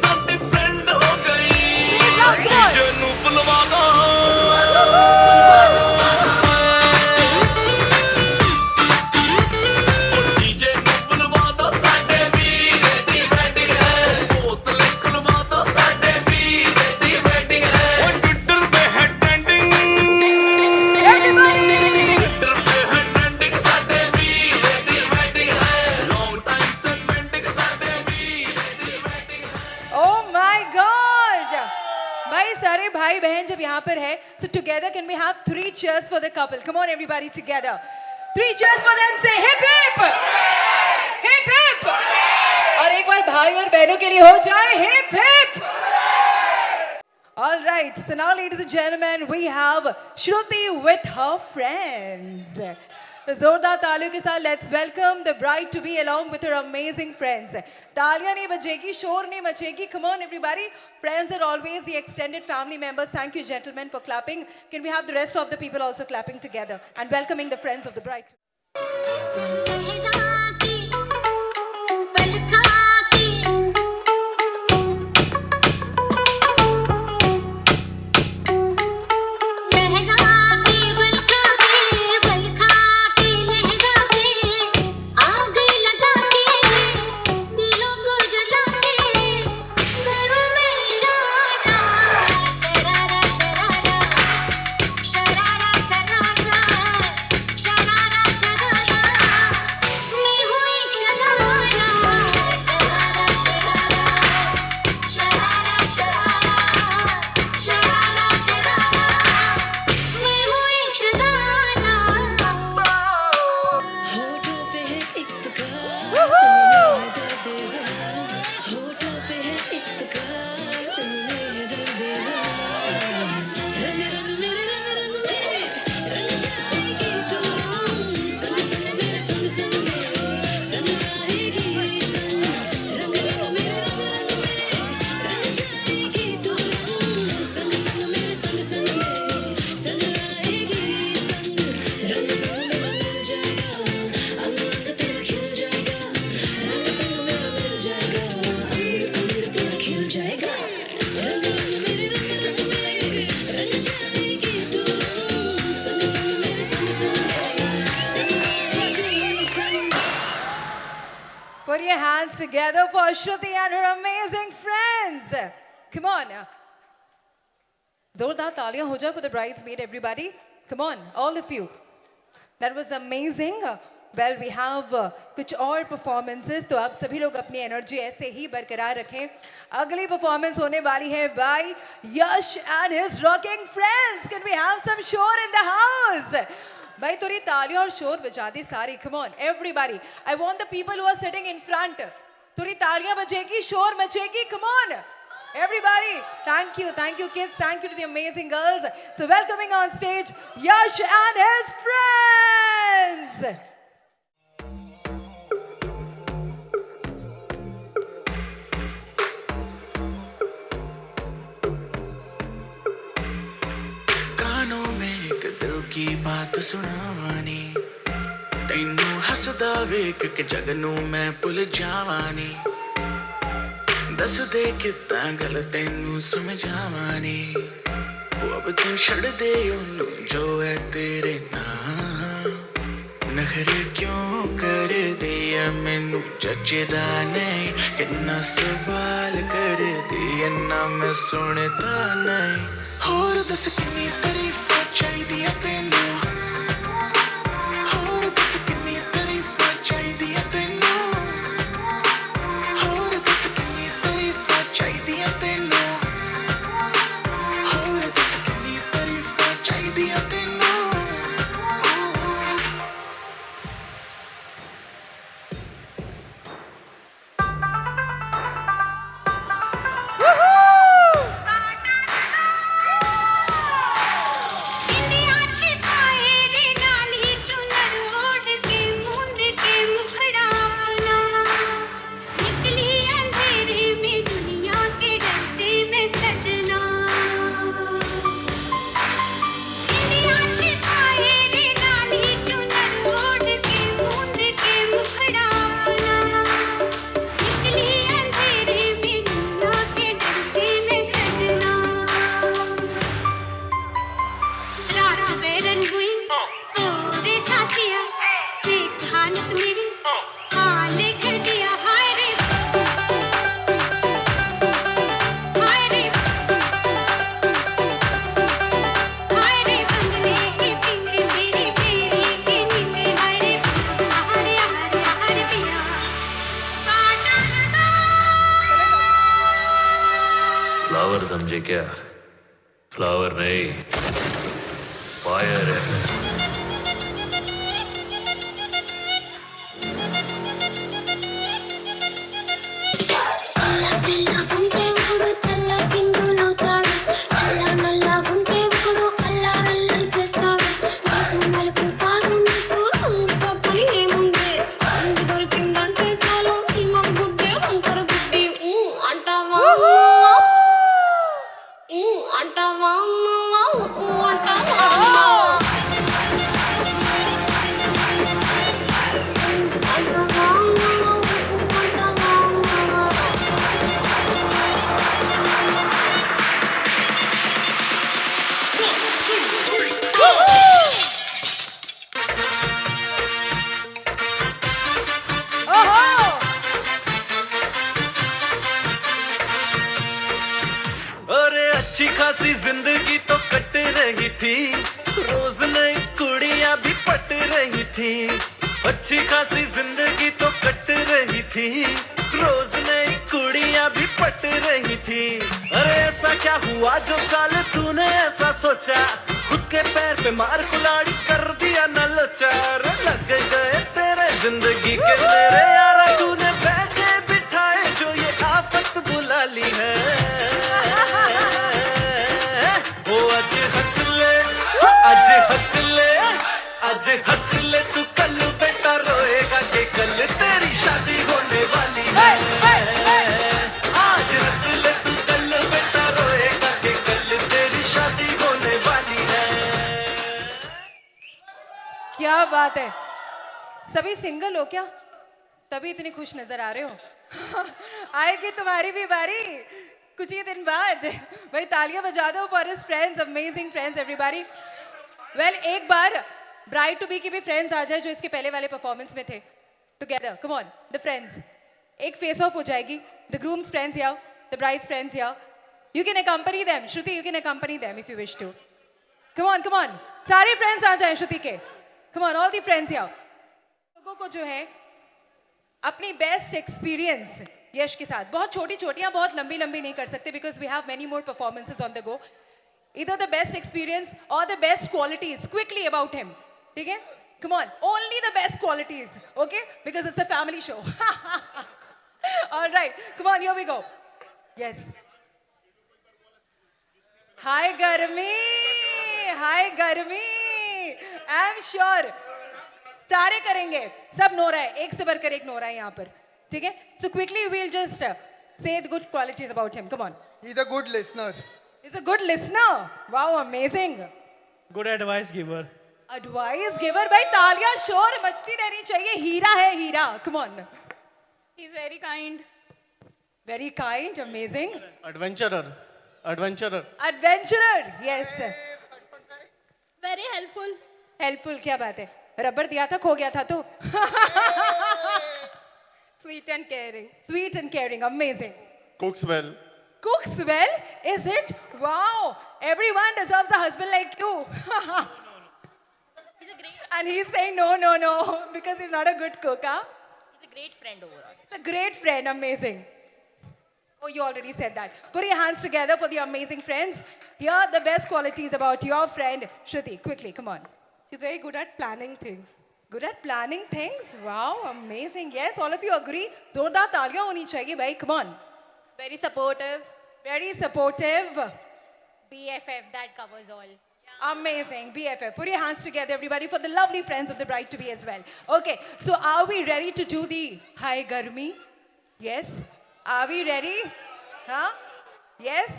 Speaker 2: ਸਾਡੀ ਫਰੈਂਡ ਹੋ ਗਈ ਜਿਹਨੂੰ ਬੁਲਵਾਗਾ
Speaker 3: Oh my God! भाई सारे भाई बहन जब यहाँ पर है, so together can we have 3 cheers for the couple? Come on everybody together. 3 cheers for them. Say hip hip, hip hip. और एक बार भाई और बहनों के लिए हो जाए hip hip. All right. So now, ladies and gentlemen, we have Shruti with her friends. तो जोरदार तालियों के साथ let's welcome the bride to be along with her amazing friends. तालियां नहीं बजेगी, शोर नहीं मचेगी. Come on everybody. Friends are always the extended family members. Thank you gentlemen for clapping. Can we have the rest of the people also clapping together and welcoming the friends of the bride? Put your hands together for Shruti and her amazing friends. Come on. Zordar taaliyan ho jaye for the bridesmaid, everybody. Come on, all of you. That was amazing. Well, we have कुछ और performances, तो आप सभी लोग अपनी energy ऐसे ही बरकरार रखें. अगली performance होने वाली है by Yash and his rocking friends. Can we have some shore in the house? भाई थोड़ी तालियां और शोर बजा दे सारे. Come on, everybody. I want the people who are sitting in front. थोड़ी तालियां बजेगी, शोर मचेगी. Come on, everybody. Thank you kids. Thank you to the amazing girls. So welcoming on stage Yash and his friends.
Speaker 16: कानों में एक दिल की बात सुनावानी, ਤੈਨੂੰ ਹੱਸਦਾ ਵੇਖ ਕੇ ਜਗ ਨੂੰ ਮੈਂ ਭੁੱਲ ਜਾਵਾਂ ਨੀ ਦੱਸ ਦੇ ਕਿੱਦਾਂ ਗੱਲ ਤੈਨੂੰ ਸਮਝਾਵਾਂ ਨੀ ਉਹ ਅਬ ਤੂੰ ਛੱਡ ਦੇ ਉਹਨੂੰ ਜੋ ਹੈ ਤੇਰੇ ਨਾਲ ਨਖਰੇ ਕਿਉਂ ਕਰਦੀ ਐ ਮੈਨੂੰ ਜੱਜਦਾ ਨਹੀਂ ਕਿੰਨਾ ਸਵਾਲ ਕਰਦੀ ਐ ਨਾ ਮੈਂ ਸੁਣਦਾ ਨਹੀਂ ਹੋਰ ਦੱਸ ਕਿੰਨੀ ਤਾਰੀਫਾਂ ਚਾਹੀਦੀ ਐ ਤੈਨੂੰ ਹੋਰ ਦੱਸ ਕਿੰਨੀ ਤਾਰੀਫਾਂ ਚਾਹੀਦੀ ਐ ਤੈਨੂੰ ਹੋਰ ਦੱਸ ਕਿੰਨੀ ਤਾਰੀਫਾਂ ਚਾਹੀਦੀ ਐ ਤੈਨੂੰ ਹੋਰ ਦੱਸ ਕਿੰਨੀ ਤਾਰੀਫਾਂ ਚਾਹੀਦੀ ਐ ਤੈਨੂੰ
Speaker 17: फ्लावर समझे क्या? फ्लावर नहीं, फायर है।
Speaker 9: अच्छी खासी जिंदगी तो कट रही थी रोज नई कुड़ियां भी पट रही थी अच्छी खासी जिंदगी तो कट रही थी रोज नई कुड़ियां भी पट रही थी अरे ऐसा क्या हुआ जो साल तूने ऐसा सोचा खुद के पैर पे मार कुल्हाड़ी कर दिया न लोचा अरे लग गए तेरे जिंदगी के मेरे यारा तूने बैठे बिठाए जो ये आफत बुला ली है आज हंस ले तू कल बेटा रोएगा कि कल तेरी शादी होने वाली है आज हंस ले तू कल बेटा रोएगा कि कल तेरी शादी होने वाली है
Speaker 3: क्या बात है सभी सिंगल हो क्या तभी इतने खुश नजर आ रहे हो आएगी तुम्हारी भी बारी कुछ ही दिन बाद भाई तालियां बजा दो for his friends amazing friends everybody well एक बार ब्राइड टू बी की भी फ्रेंड्स आ जाए जो इसके पहले वाले परफॉर्मेंस में थे together come on the friends एक फेस ऑफ हो जाएगी द ग्रूम्स फ्रेंड्स याओ द ब्राइड्स फ्रेंड्स याओ you can accompany them Shruti you can accompany them if you wish to come on सारे फ्रेंड्स आ जाएं श्रुति के come on all the friends याओ लोगों को जो है अपनी बेस्ट एक्सपीरियंस यश के साथ बहुत छोटी छोटियां बहुत लंबी लंबी नहीं कर सकते because we have many more performances on the go either the best experience or the best qualities quickly about him ठीक है come on only the best qualities okay because it's a family show all right come on here we go yes hi garmi I'm sure सारे करेंगे सब नोरा है एक से बढ़कर एक नोरा है यहाँ पर ठीक है so quickly we'll just say the good qualities about him come on
Speaker 14: he's a good listener
Speaker 3: He's a good listener. Wow, amazing.
Speaker 18: Good advice giver.
Speaker 3: Advice giver भाई, तालियां शोर मचती रहनी चाहिए. हीरा है हीरा. Come on.
Speaker 13: He's very kind.
Speaker 3: Very kind, amazing.
Speaker 11: Adventurer. Adventurer.
Speaker 3: Adventurer, yes.
Speaker 13: Very helpful.
Speaker 3: Helpful क्या बात है? रबर दिया था, खो गया था तो.
Speaker 13: Sweet and caring.
Speaker 3: Sweet and caring, amazing.
Speaker 1: Cooks well.
Speaker 3: Cooks well, is it? Wow, everyone deserves a husband like you.
Speaker 13: He's a great.
Speaker 3: And he's saying no, because he's not a good cook, huh?
Speaker 13: He's a great friend overall.
Speaker 3: A great friend, amazing. Oh, you already said that. Put your hands together for the amazing friends. Here are the best qualities about your friend, Shruti. Quickly, come on.
Speaker 18: She's very good at planning things.
Speaker 3: Good at planning things? Wow, amazing. Yes, all of you agree. Zordar taaliyan honi chahiye, bhai. Come on.
Speaker 13: Very supportive.
Speaker 3: Very supportive.
Speaker 13: BFF, that covers all.
Speaker 3: Amazing, BFF. Put your hands together, everybody, for the lovely friends of the bride-to-be as well. Okay, so are we ready to do the Hai Garmi? Yes? Are we ready? Huh? Yes?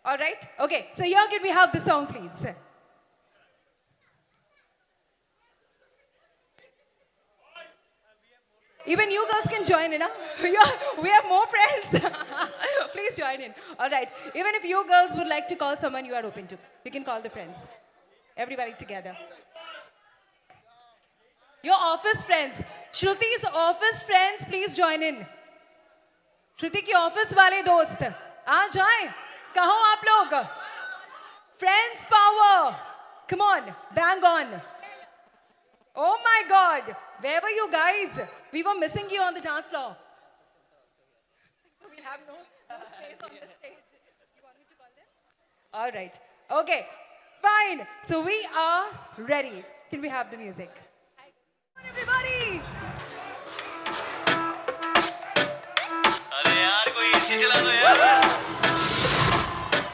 Speaker 3: All right. Okay, so here can we have the song, please? Even you girls can join in, huh? We have more friends. Please join in. All right. Even if you girls would like to call someone, you are open to. You can call the friends. Everybody together. Your office friends. Shruti's office friends, please join in. Shruti की ऑफिस वाले दोस्त आ जाएं. कहो आप लोग. Friends power. Come on, bang on. Oh my God, where were you guys? We were missing you on the dance floor. We'll have no space on the stage. You want me to call them? All right. Okay, fine. So we are ready. Can we have the music? Everybody.
Speaker 9: अरे यार कोई एसी चला दो यार.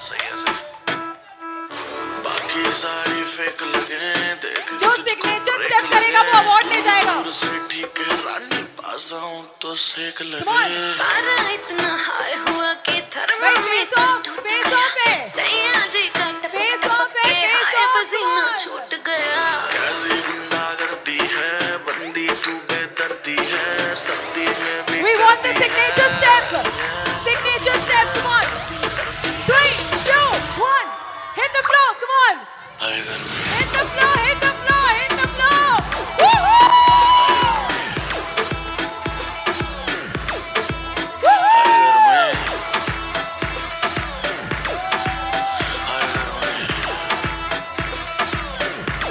Speaker 9: सही है सही. बाकी सारी फेक लगे देख.
Speaker 3: जो सिग्नेचर स्टेप करेगा वो अवार्ड ले जाएगा.
Speaker 9: से ठीक है रानी पास आऊं तो सेक लगे.
Speaker 5: पारा इतना हाई हुआ कि थर्मामीटर
Speaker 3: है.
Speaker 5: सैया जी का टपके हाय पसीना छूट गया.
Speaker 9: कैसी गुंडागर्दी है बंदी तू बेदर्दी है सर्दी में भी.
Speaker 3: We want the signature step. Signature step, come on. 3, 2, 1. Hit the floor, come on. Hit the floor, hit the floor, hit the floor. Woohoo!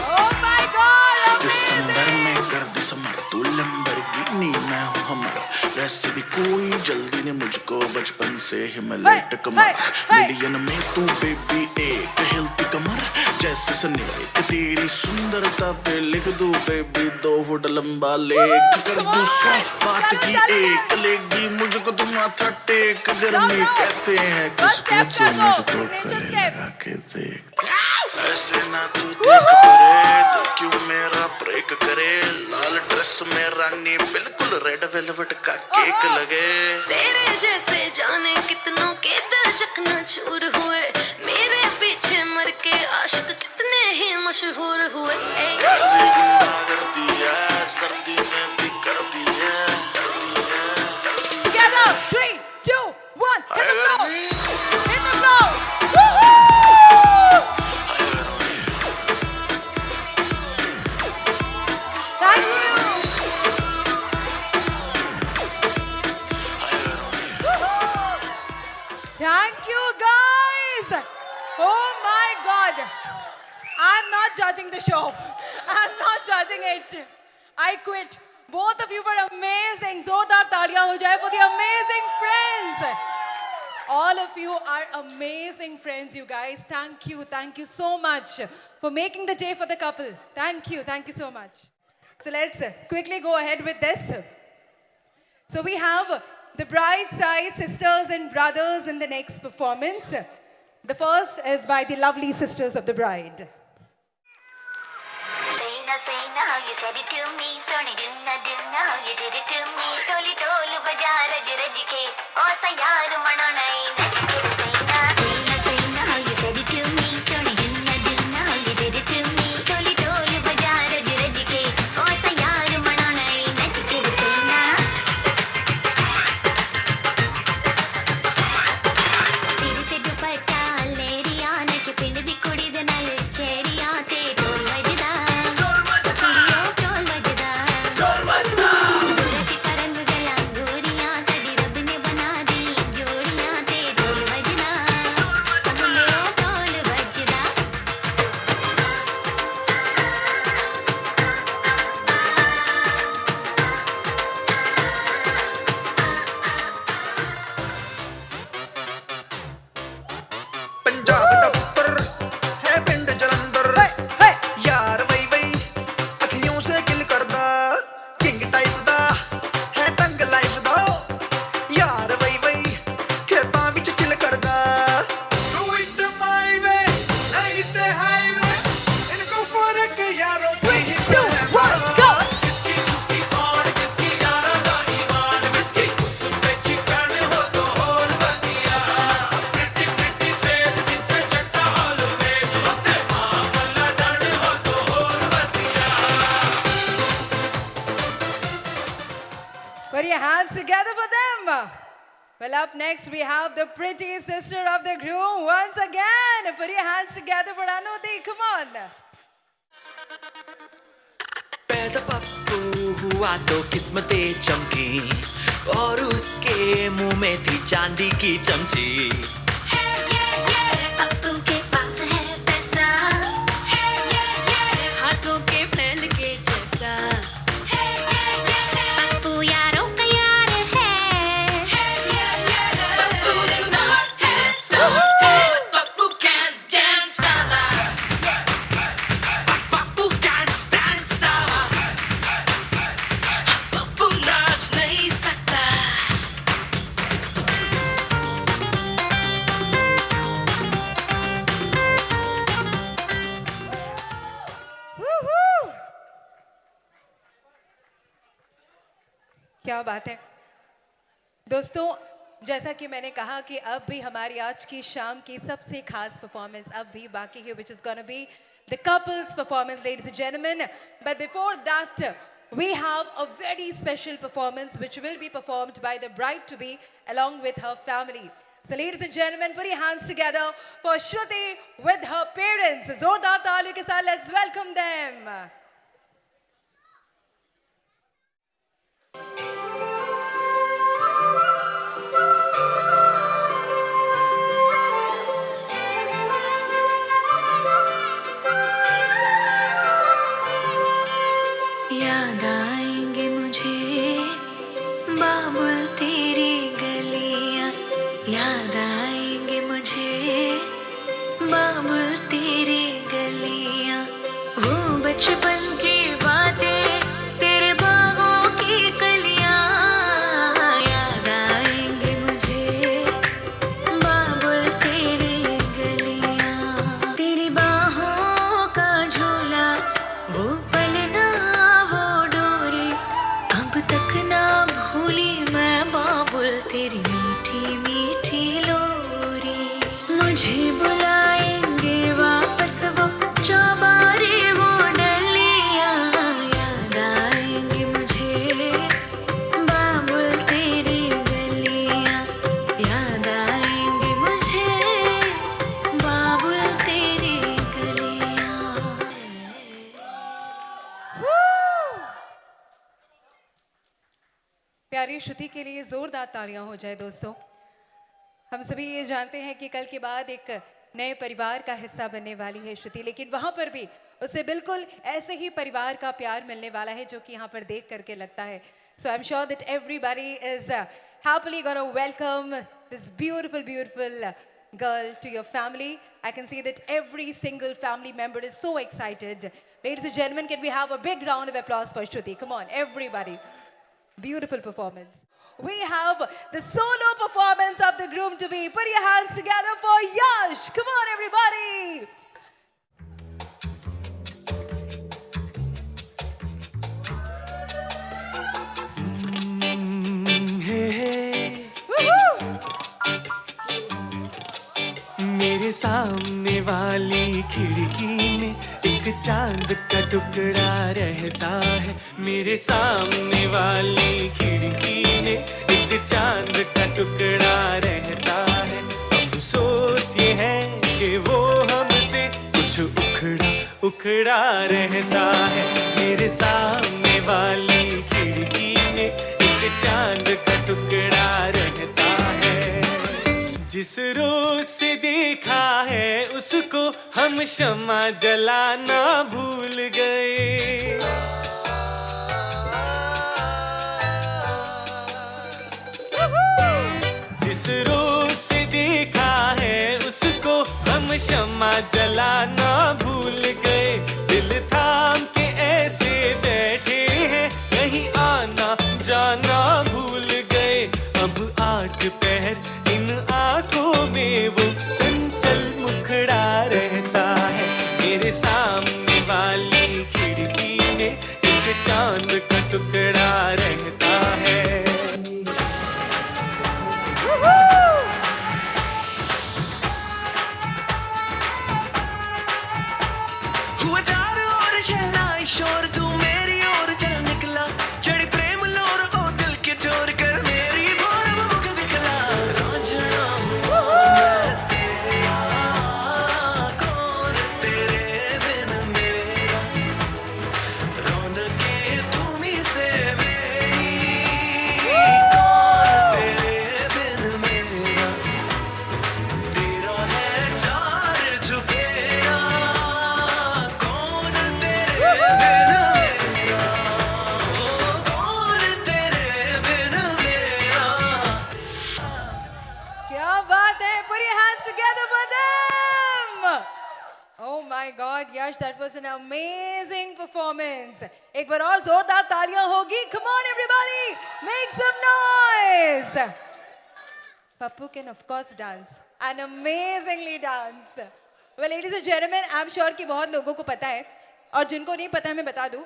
Speaker 3: Oh my God,
Speaker 9: दिसंबर में कर दिसंबर तू लंबरगिनी मैं हूँ हमर. वैसे भी कोई जल्दी ने मुझको बचपन से ही मैं लेट कमर. मिलियन में तू बेबी एक हिलती कमर जैसे स्नेक. तेरी सुंदरता पे लिख दूं बेबी 2 फुट लंबा लेख. कर दूं 100 बात की एक लेगी मुझको तो माथा टेक. गर्मी कहते हैं किसको तो मुझको गले लगा के देख. ऐसे ना तू देख परे तो क्यों मेरा ब्रेक करे. लाल ड्रेस में रानी बिल्कुल रेड वेलवेट का केक लगे.
Speaker 5: तेरे जैसे जाने कितनों के दिल चकना चूर हुए. मेरे पीछे मर के आशिक कितने ही मशहूर हुए.
Speaker 9: कैसी गुंडागर्दी है सर्दी में भी कर दी है.
Speaker 3: Together, 3, 2, 1. Hit the floor. Hit the floor. Woohoo! Thank you. Thank you, guys. Oh my God. I'm not judging the show. I'm not judging it. I quit. Both of you were amazing. Zordar taaliyan ho jaye for the amazing friends. All of you are amazing friends, you guys. Thank you. Thank you so much for making the day for the couple. Thank you. Thank you so much. So let's quickly go ahead with this. So we have the bride side sisters and brothers in the next performance. The first is by the lovely sisters of the bride.
Speaker 19: Sayna, how you said it to me. Sorry, dunna, how you did it to me. Toli tolu baja raj raj ke. O sayar manonai Sayna, how you said it to me. Sorry, dunna, how you did it to me. Toli tolu
Speaker 3: your hands together for them. Well, up next we have the pretty sister of the groom once again. Put your hands together for Anuti. Come on.
Speaker 16: पैदा पप्पू हुआ तो किस्मतें चमकी और उसके मुंह में थी चांदी की चमची।
Speaker 5: पप्पू के पास है पैसा, हाथों के फैल के जैसा। पप्पू यारों का यार है, Pappu is not handsome, Pappu can't dance साला,
Speaker 16: पप्पू can't dance साला,
Speaker 5: पप्पू नाच नहीं सकता।
Speaker 3: Woohoo! क्या बात है दोस्तों, जैसा कि मैंने कहा कि अब भी हमारी आज की शाम की सबसे खास परफॉर्मेंस अब भी बाकी है, which is gonna be the couple's performance, ladies and gentlemen. But before that, we have a very special performance which will be performed by the bride to be along with her family. So ladies and gentlemen, put your hands together for Shruti with her parents. Zordar taaliyon ke saath let's welcome them.
Speaker 5: याद आएंगे मुझे बाबुल तेरी गलियां, याद आएंगे मुझे बाबुल तेरी गलियां। वो बचपन की बातें तेरे बागों की कलियां, याद आएंगे मुझे बाबुल तेरी गलियां। तेरी बाहों का झूला, वो पलना वो डोरी, अब तक ना भूली मैं बाबुल तेरी मीठी मीठी लोरी। मुझे बुलाएंगे वापस वो चौबारे वो डलियां, याद आएंगे मुझे बाबुल तेरी गलियां, याद आएंगे मुझे बाबुल तेरी गलियां।
Speaker 3: प्यारी श्रुति के लिए जोरदार तालियां हो जाए दोस्तों। हम सभी ये जानते हैं कि कल के बाद एक नए परिवार का हिस्सा बनने वाली है श्रुति, लेकिन वहां पर भी उसे बिल्कुल ऐसे ही परिवार का प्यार मिलने वाला है जो कि यहाँ पर देख करके लगता है। So I am sure that everybody is happily gonna welcome this beautiful girl to your family. I can see that every single family member is so excited. Ladies and gentlemen, can we have a big round of applause for Shruti? Come on, everybody. Beautiful performance. We have the solo performance of the groom to be. Put your hands together for Yash. Come on, everybody. Woohoo!
Speaker 9: मेरे सामने वाली खिड़की में एक चांद का टुकड़ा रहता है। मेरे सामने वाली खिड़की में एक चांद का टुकड़ा रहता है। अफसोस ये है कि वो हमसे कुछ उखड़ा रहता है। मेरे सामने वाली खिड़की में एक चांद का टुकड़ा रहता है। जिस रोज से देखा है उसको हम शम्मा जलाना भूल गए। जिस रोज से देखा है उसको हम शम्मा जलाना भूल गए। दिल थाम के ऐसे बैठे हैं, कहीं आना जाना भूल गए। अब 8 पहर इन आंखों में वो चंचल मुखड़ा रहता है। मेरे सामने वाली खिड़की में एक चांद का टुकड़ा रहता है।
Speaker 16: हुआ चारों ओर शहनाई शोर, तू मेरी ओर चल निकला, चढ़ी प्रेम लोर ओ दिल के चोर
Speaker 3: Yash, that was an amazing performance. एक बार और जोरदार तालियां होगी. Come on everybody, make some noise. Pappu can of course dance and amazingly dance. Well, ladies and gentlemen, I'm sure कि बहुत लोगों को पता है और जिनको नहीं पता है मैं बता दूं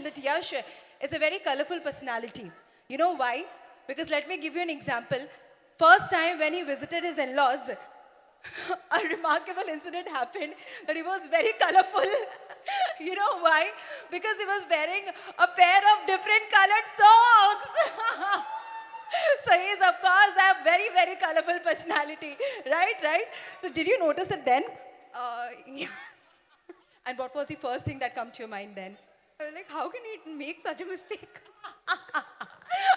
Speaker 3: that Yash is a very colorful personality. You know why? Because let me give you an example. First time when he visited his in-laws, a remarkable incident happened that he was very colorful. You know why? Because he was wearing a pair of different colored socks. So he is of course a very, very colorful personality. Right? So did you notice it then? Yeah. And what was the first thing that came to your mind then? I was like, how can he make such a mistake?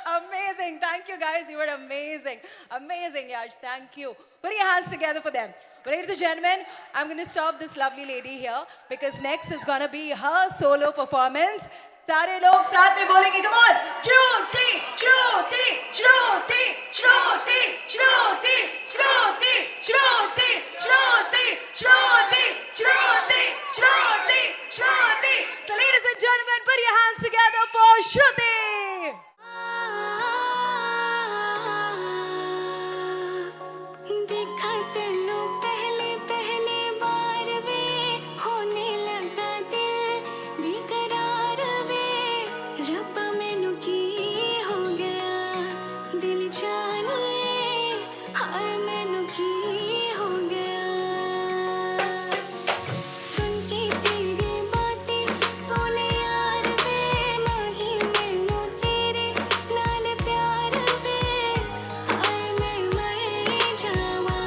Speaker 3: Amazing. Thank you guys. You were amazing. Amazing, Yash. Thank you. Put your hands together for them. But ladies and gentlemen, I'm going to stop this lovely lady here because next is going to be her solo performance. सारे लोग साथ में बोलेंगे. Come on. Shruti, Shruti, Shruti, Shruti, Shruti, Shruti, Shruti, Shruti, Shruti, Shruti, Shruti, Shruti. So ladies and gentlemen, put your hands together for Shruti.
Speaker 5: देखा तेनू पहले पहले बार वे होने लगा दिल बेकरार वे रब्बा मैनू की हो गया दिल जाने हाय मैनू की हो गया सुन के तेरी बातें सोने यार वे नहीं मैनू तेरे नाल प्यार वे हाय मैं मर जावा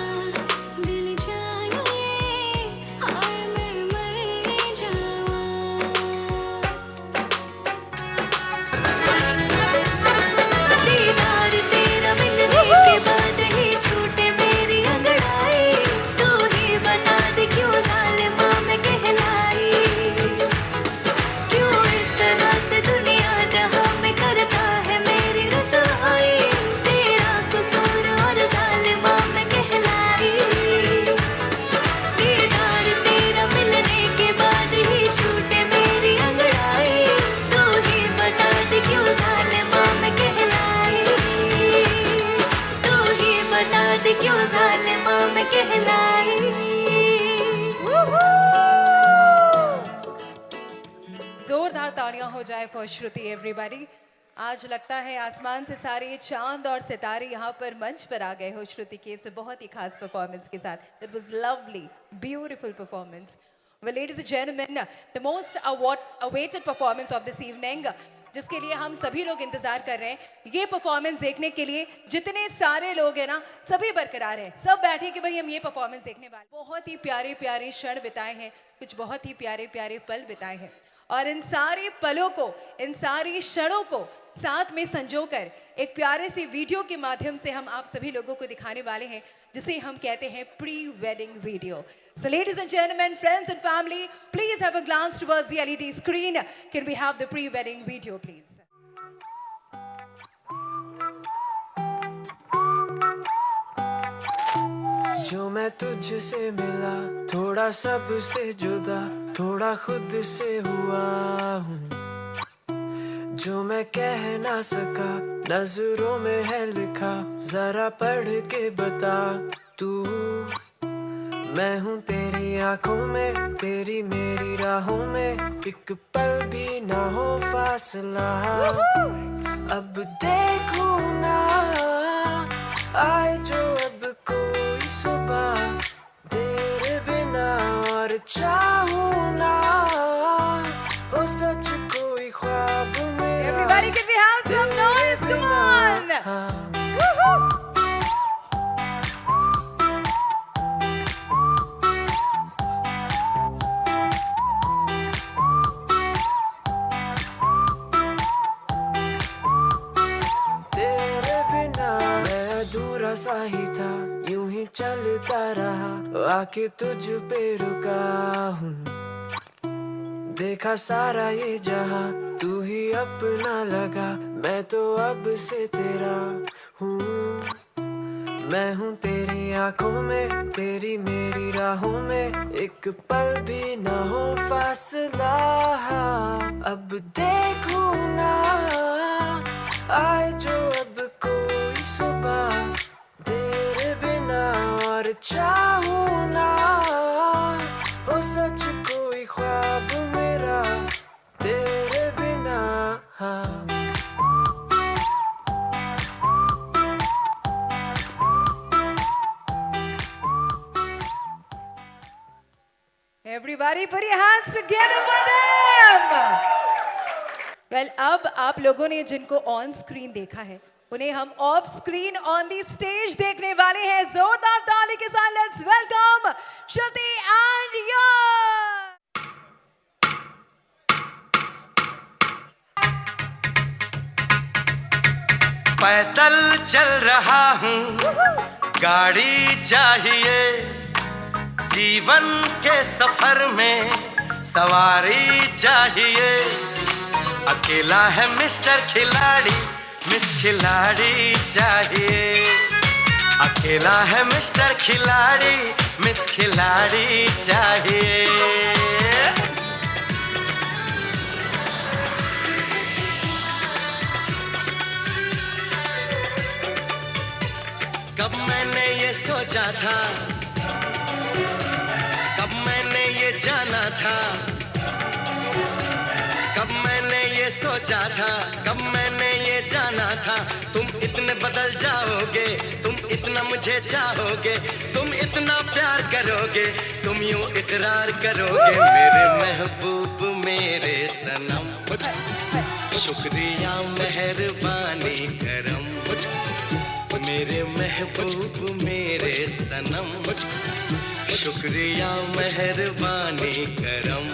Speaker 5: दिल जाने हाय मैं मर जावा दीदार तेरा मिलने के बाद ही छूटे मेरी अंगड़ाई तू ही बता दे क्यों जालिमा मैं कहलाई क्यों इस तरह से दुनिया जहां में करता है मेरी रसवाई तेरा कसूर और जालिमा मैं कहलाई दीदार तेरा मिलने के बाद ही छूटे मेरी अंगड़ाई तू ही बता दे क्यों जालिमा मैं कहलाई तू ही बता दे क्यों जालिमा मैं कहलाई
Speaker 3: जोरदार तालियां हो जाए फॉर श्रुति एवरीबॉडी. आज लगता है आसमान से सारे चांद और सितारे यहाँ पर मंच पर आ गए हो श्रुति के इस बहुत ही खास परफॉर्मेंस के साथ. It was lovely, beautiful performance. Well, ladies and gentlemen, the most awaited performance of this evening, जिसके लिए हम सभी लोग इंतजार कर रहे हैं. ये परफॉर्मेंस देखने के लिए जितने सारे लोग हैं ना, सभी बरकरार हैं. सब बैठे कि भाई हम ये परफॉर्मेंस देखने वाले. बहुत ही प्यारे प्यारे क्षण बिताए हैं, कुछ बहुत ही प्यारे प्यारे पल बिताए हैं. और इन सारे पलों को, इन सारी क्षणों को साथ में संजोकर एक प्यारे सी वीडियो के माध्यम से हम आप सभी लोगों को दिखाने वाले हैं, जिसे हम कहते हैं pre wedding video. So ladies and gentlemen, friends and family, please have a glance towards the LED screen. Can we have the pre wedding video please?
Speaker 9: जो मैं तुझसे मिला थोड़ा सबसे जुदा थोड़ा खुद से हुआ हूँ जो मैं कह ना सका नजरों में है लिखा जरा पढ़ के बता तू. मैं हूँ तेरी आंखों में तेरी मेरी राहों में एक पल भी ना हो फासला. अब देखूं ना आए जो अब कोई सुबह तेरे बिना और चाहूं ना हो सच कोई ख्वाब मेरा.
Speaker 3: Everybody can we have some noise? Come on! Woohoo!
Speaker 9: तेरे बिना मैं अधूरा सा ही था यूं ही चलता रहा आके तुझ पे रुका हूँ. देखा सारा ये जहां तू ही अपना लगा मैं तो अब से तेरा हूँ. मैं हूँ तेरी आंखों में, तेरी मेरी राहों में, एक पल भी ना हो फासला। अब देखूं ना आए जो अब कोई सुबह तेरे बिना, और चाहूं ना हो सच कोई ख्वाब मेरा तेरे बिना।
Speaker 3: Everybody put your hands together for them. Well, अब आप लोगों ने जिनको ऑन स्क्रीन देखा है उन्हें हम of screen on the stage देखने वाले हैं। जोरदार ताली के साथ लेट्स वेलकम श्रुति एंड यश।
Speaker 9: पैदल चल रहा हूँ, गाड़ी चाहिए, जीवन के सफर में सवारी चाहिए। अकेला है मिस्टर खिलाड़ी, मिस खिलाड़ी चाहिए। अकेला है मिस्टर खिलाड़ी, मिस खिलाड़ी चाहिए। कब मैंने ये सोचा था, कब मैंने ये जाना था, कब मैंने ये सोचा था, कब मैंने ये जाना था। तुम इतने बदल जाओगे, तुम इतना मुझे चाहोगे, तुम इतना प्यार करोगे, तुम यूं इकरार करोगे। मेरे महबूब मेरे सनम, शुक्रिया मेहरबानी करम। मेरे महबूब मेरे सनम, शुक्रिया मेहरबानी करम।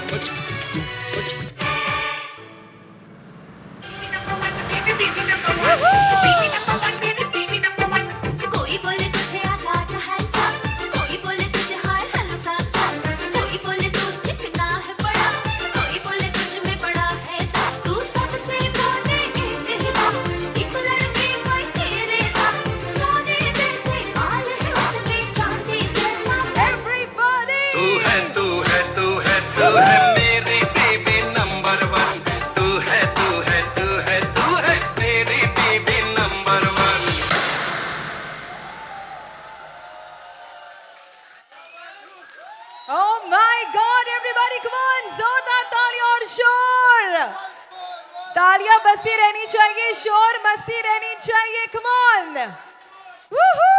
Speaker 5: कोई बोले तुझे आजा आजा हैंडसम, कोई बोले तुझे हाय हेलो सैमसम, कोई बोले तू चिकना है बड़ा, कोई बोले तुझ में बड़ा है दम। तू सबसे बोले एक ही बात, एक लड़की मैं तेरे साथ, सोने जैसे बाल है उसके चांदी जैसा।
Speaker 3: Everybody!
Speaker 9: तू है तू है तू है तू है मेरी बेबी नंबर वन। तू है तू है तू है तू है मेरी baby number one.
Speaker 3: Oh my God! Everybody, come on! जोरदार ताली और शोर! तालियां बजती रहनी चाहिए, शोर मस्ती रहनी चाहिए। Come on! Woohoo!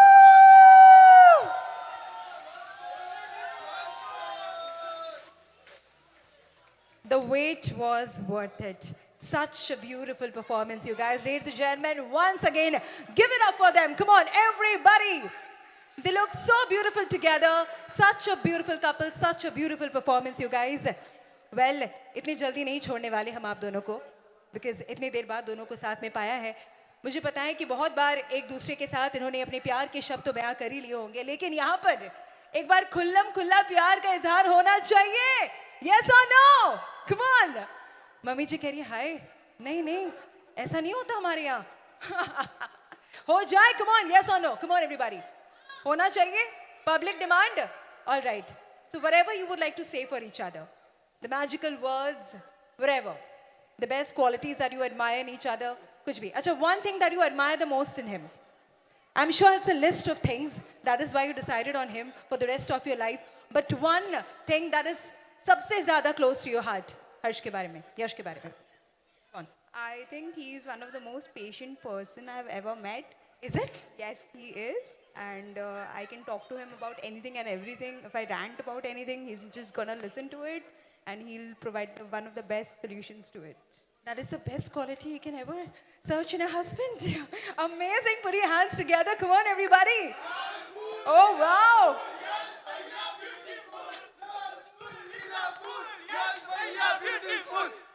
Speaker 3: The wait was worth it. Such a beautiful performance, you guys. Ladies and gentlemen, once again, give it up for them. Come on, everybody. They look so beautiful together. Such a beautiful couple, such a beautiful performance, you guys. Well, इतनी जल्दी नहीं छोड़ने वाले हम आप दोनों को, because इतनी देर बाद दोनों को साथ में पाया है। मुझे पता है कि बहुत बार एक दूसरे के साथ इन्होंने अपने प्यार के शब्द तो बयां कर ही लिए होंगे, लेकिन यहाँ पर एक बार खुल्लम खुल्ला प्यार का इजहार होना चाहिए। Yes or no? Come on. Mummy ji कह रही है हाय, नहीं नहीं ऐसा नहीं होता हमारे यहाँ। हो जाए, come on, yes or no? Come on everybody. होना चाहिए, public demand. All right. So whatever you would like to say for each other, the magical words, whatever, the best qualities that you admire in each other, कुछ भी. अच्छा, one thing that you admire the most in him. I'm sure it's a list of things. That is why you decided on him for the rest of your life. But one thing that is सबसे ज़्यादा close to your heart, हर्ष के बारे में, यश के बारे में.
Speaker 20: I think he is one of the most patient person I've ever met.
Speaker 3: Is it?
Speaker 20: Yes, he is. And I can talk to him about anything and everything. If I rant about anything, he's just gonna listen to it and he'll provide one of the best solutions to it.
Speaker 3: That is the best quality you can ever search in a husband. Amazing. Put your hands together. Come on, everybody. Oh, wow.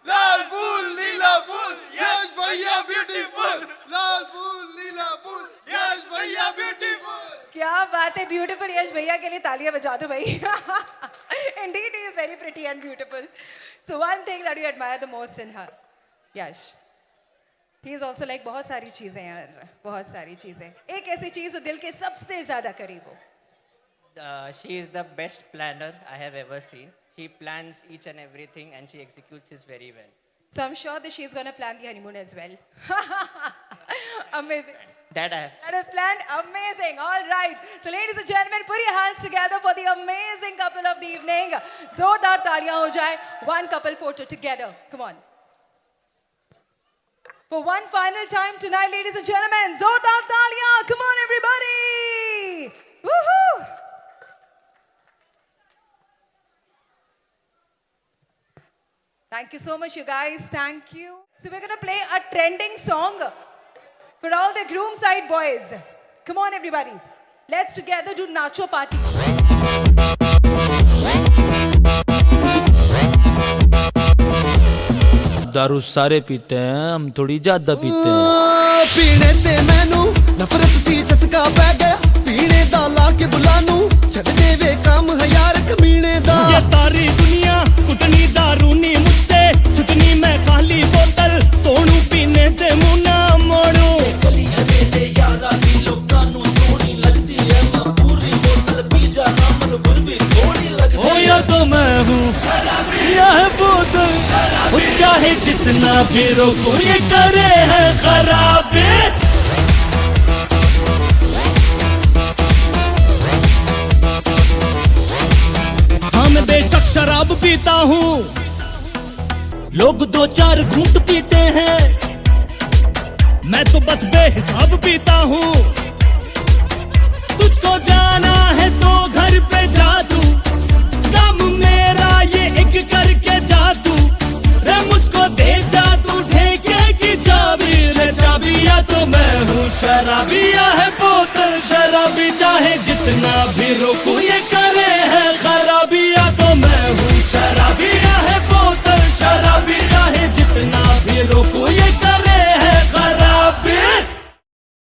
Speaker 14: लाल फूल नीला फूल यश भैया ब्यूटीफुल, लाल फूल नीला फूल यश भैया ब्यूटीफुल।
Speaker 3: क्या बात है, ब्यूटीफुल यश भैया के लिए तालियां बजा दो भाई। Indeed, he is very pretty and beautiful. So one thing that you admire the most in her, Yash. He is also like बहुत सारी चीजें यार, बहुत सारी चीजें. एक ऐसी चीज जो दिल के सबसे ज्यादा करीब हो.
Speaker 21: She is the best planner I have ever seen. She plans each and everything and she executes it very well.
Speaker 3: So I'm sure that she's gonna plan the honeymoon as well. Amazing.
Speaker 21: That I have.
Speaker 3: That is planned. Amazing. All right. So ladies and gentlemen, put your hands together for the amazing couple of the evening. Zordar taaliyan ho jaye. One couple photo together. Come on. For one final time tonight, ladies and gentlemen, Zordar taaliyan. Come on, everybody. Woohoo! Thank you so much, you guys. Thank you. So we're gonna play a trending song for all the groom side boys. Come on, everybody. Let's together do Nacho Party.
Speaker 22: दारू सारे पीते हैं, हम थोड़ी ज्यादा पीते हैं।
Speaker 14: पीने ते मैनू नफरत सी चस्का पै गया, पीने दा ला के बुलानू छड़ देवे काम है यार कमीने दा।
Speaker 23: ये सारी दुनिया कुटनी दारू नी मुझसे छुटनी मैं खाली बोतल तोड़ू पीने से मुंह ना मोड़ू। गलियां दे यारा दी लोकां नू सोहनी लगदी है, मैं पूरी बोतल पी जाना मन फिर भी थोड़ी लगदी है। हो या तो मैं हूँ या है बोतल, वो चाहे जितना भी रोको ये करे है खराबे। हाँ मैं बेशक शराब पीता हूँ, लोग दो चार घूंट पीते हैं, मैं तो बस बेहिसाब पीता हूँ। तुझको जाना है तो घर पे जा तू, काम मेरा ये एक करके जा तू, रे मुझको दे जा तू ठेके की चाबी, रे चाबिया तो मैं हूँ शराबिया है बोतल शराबी, चाहे जितना भी रोको ये कर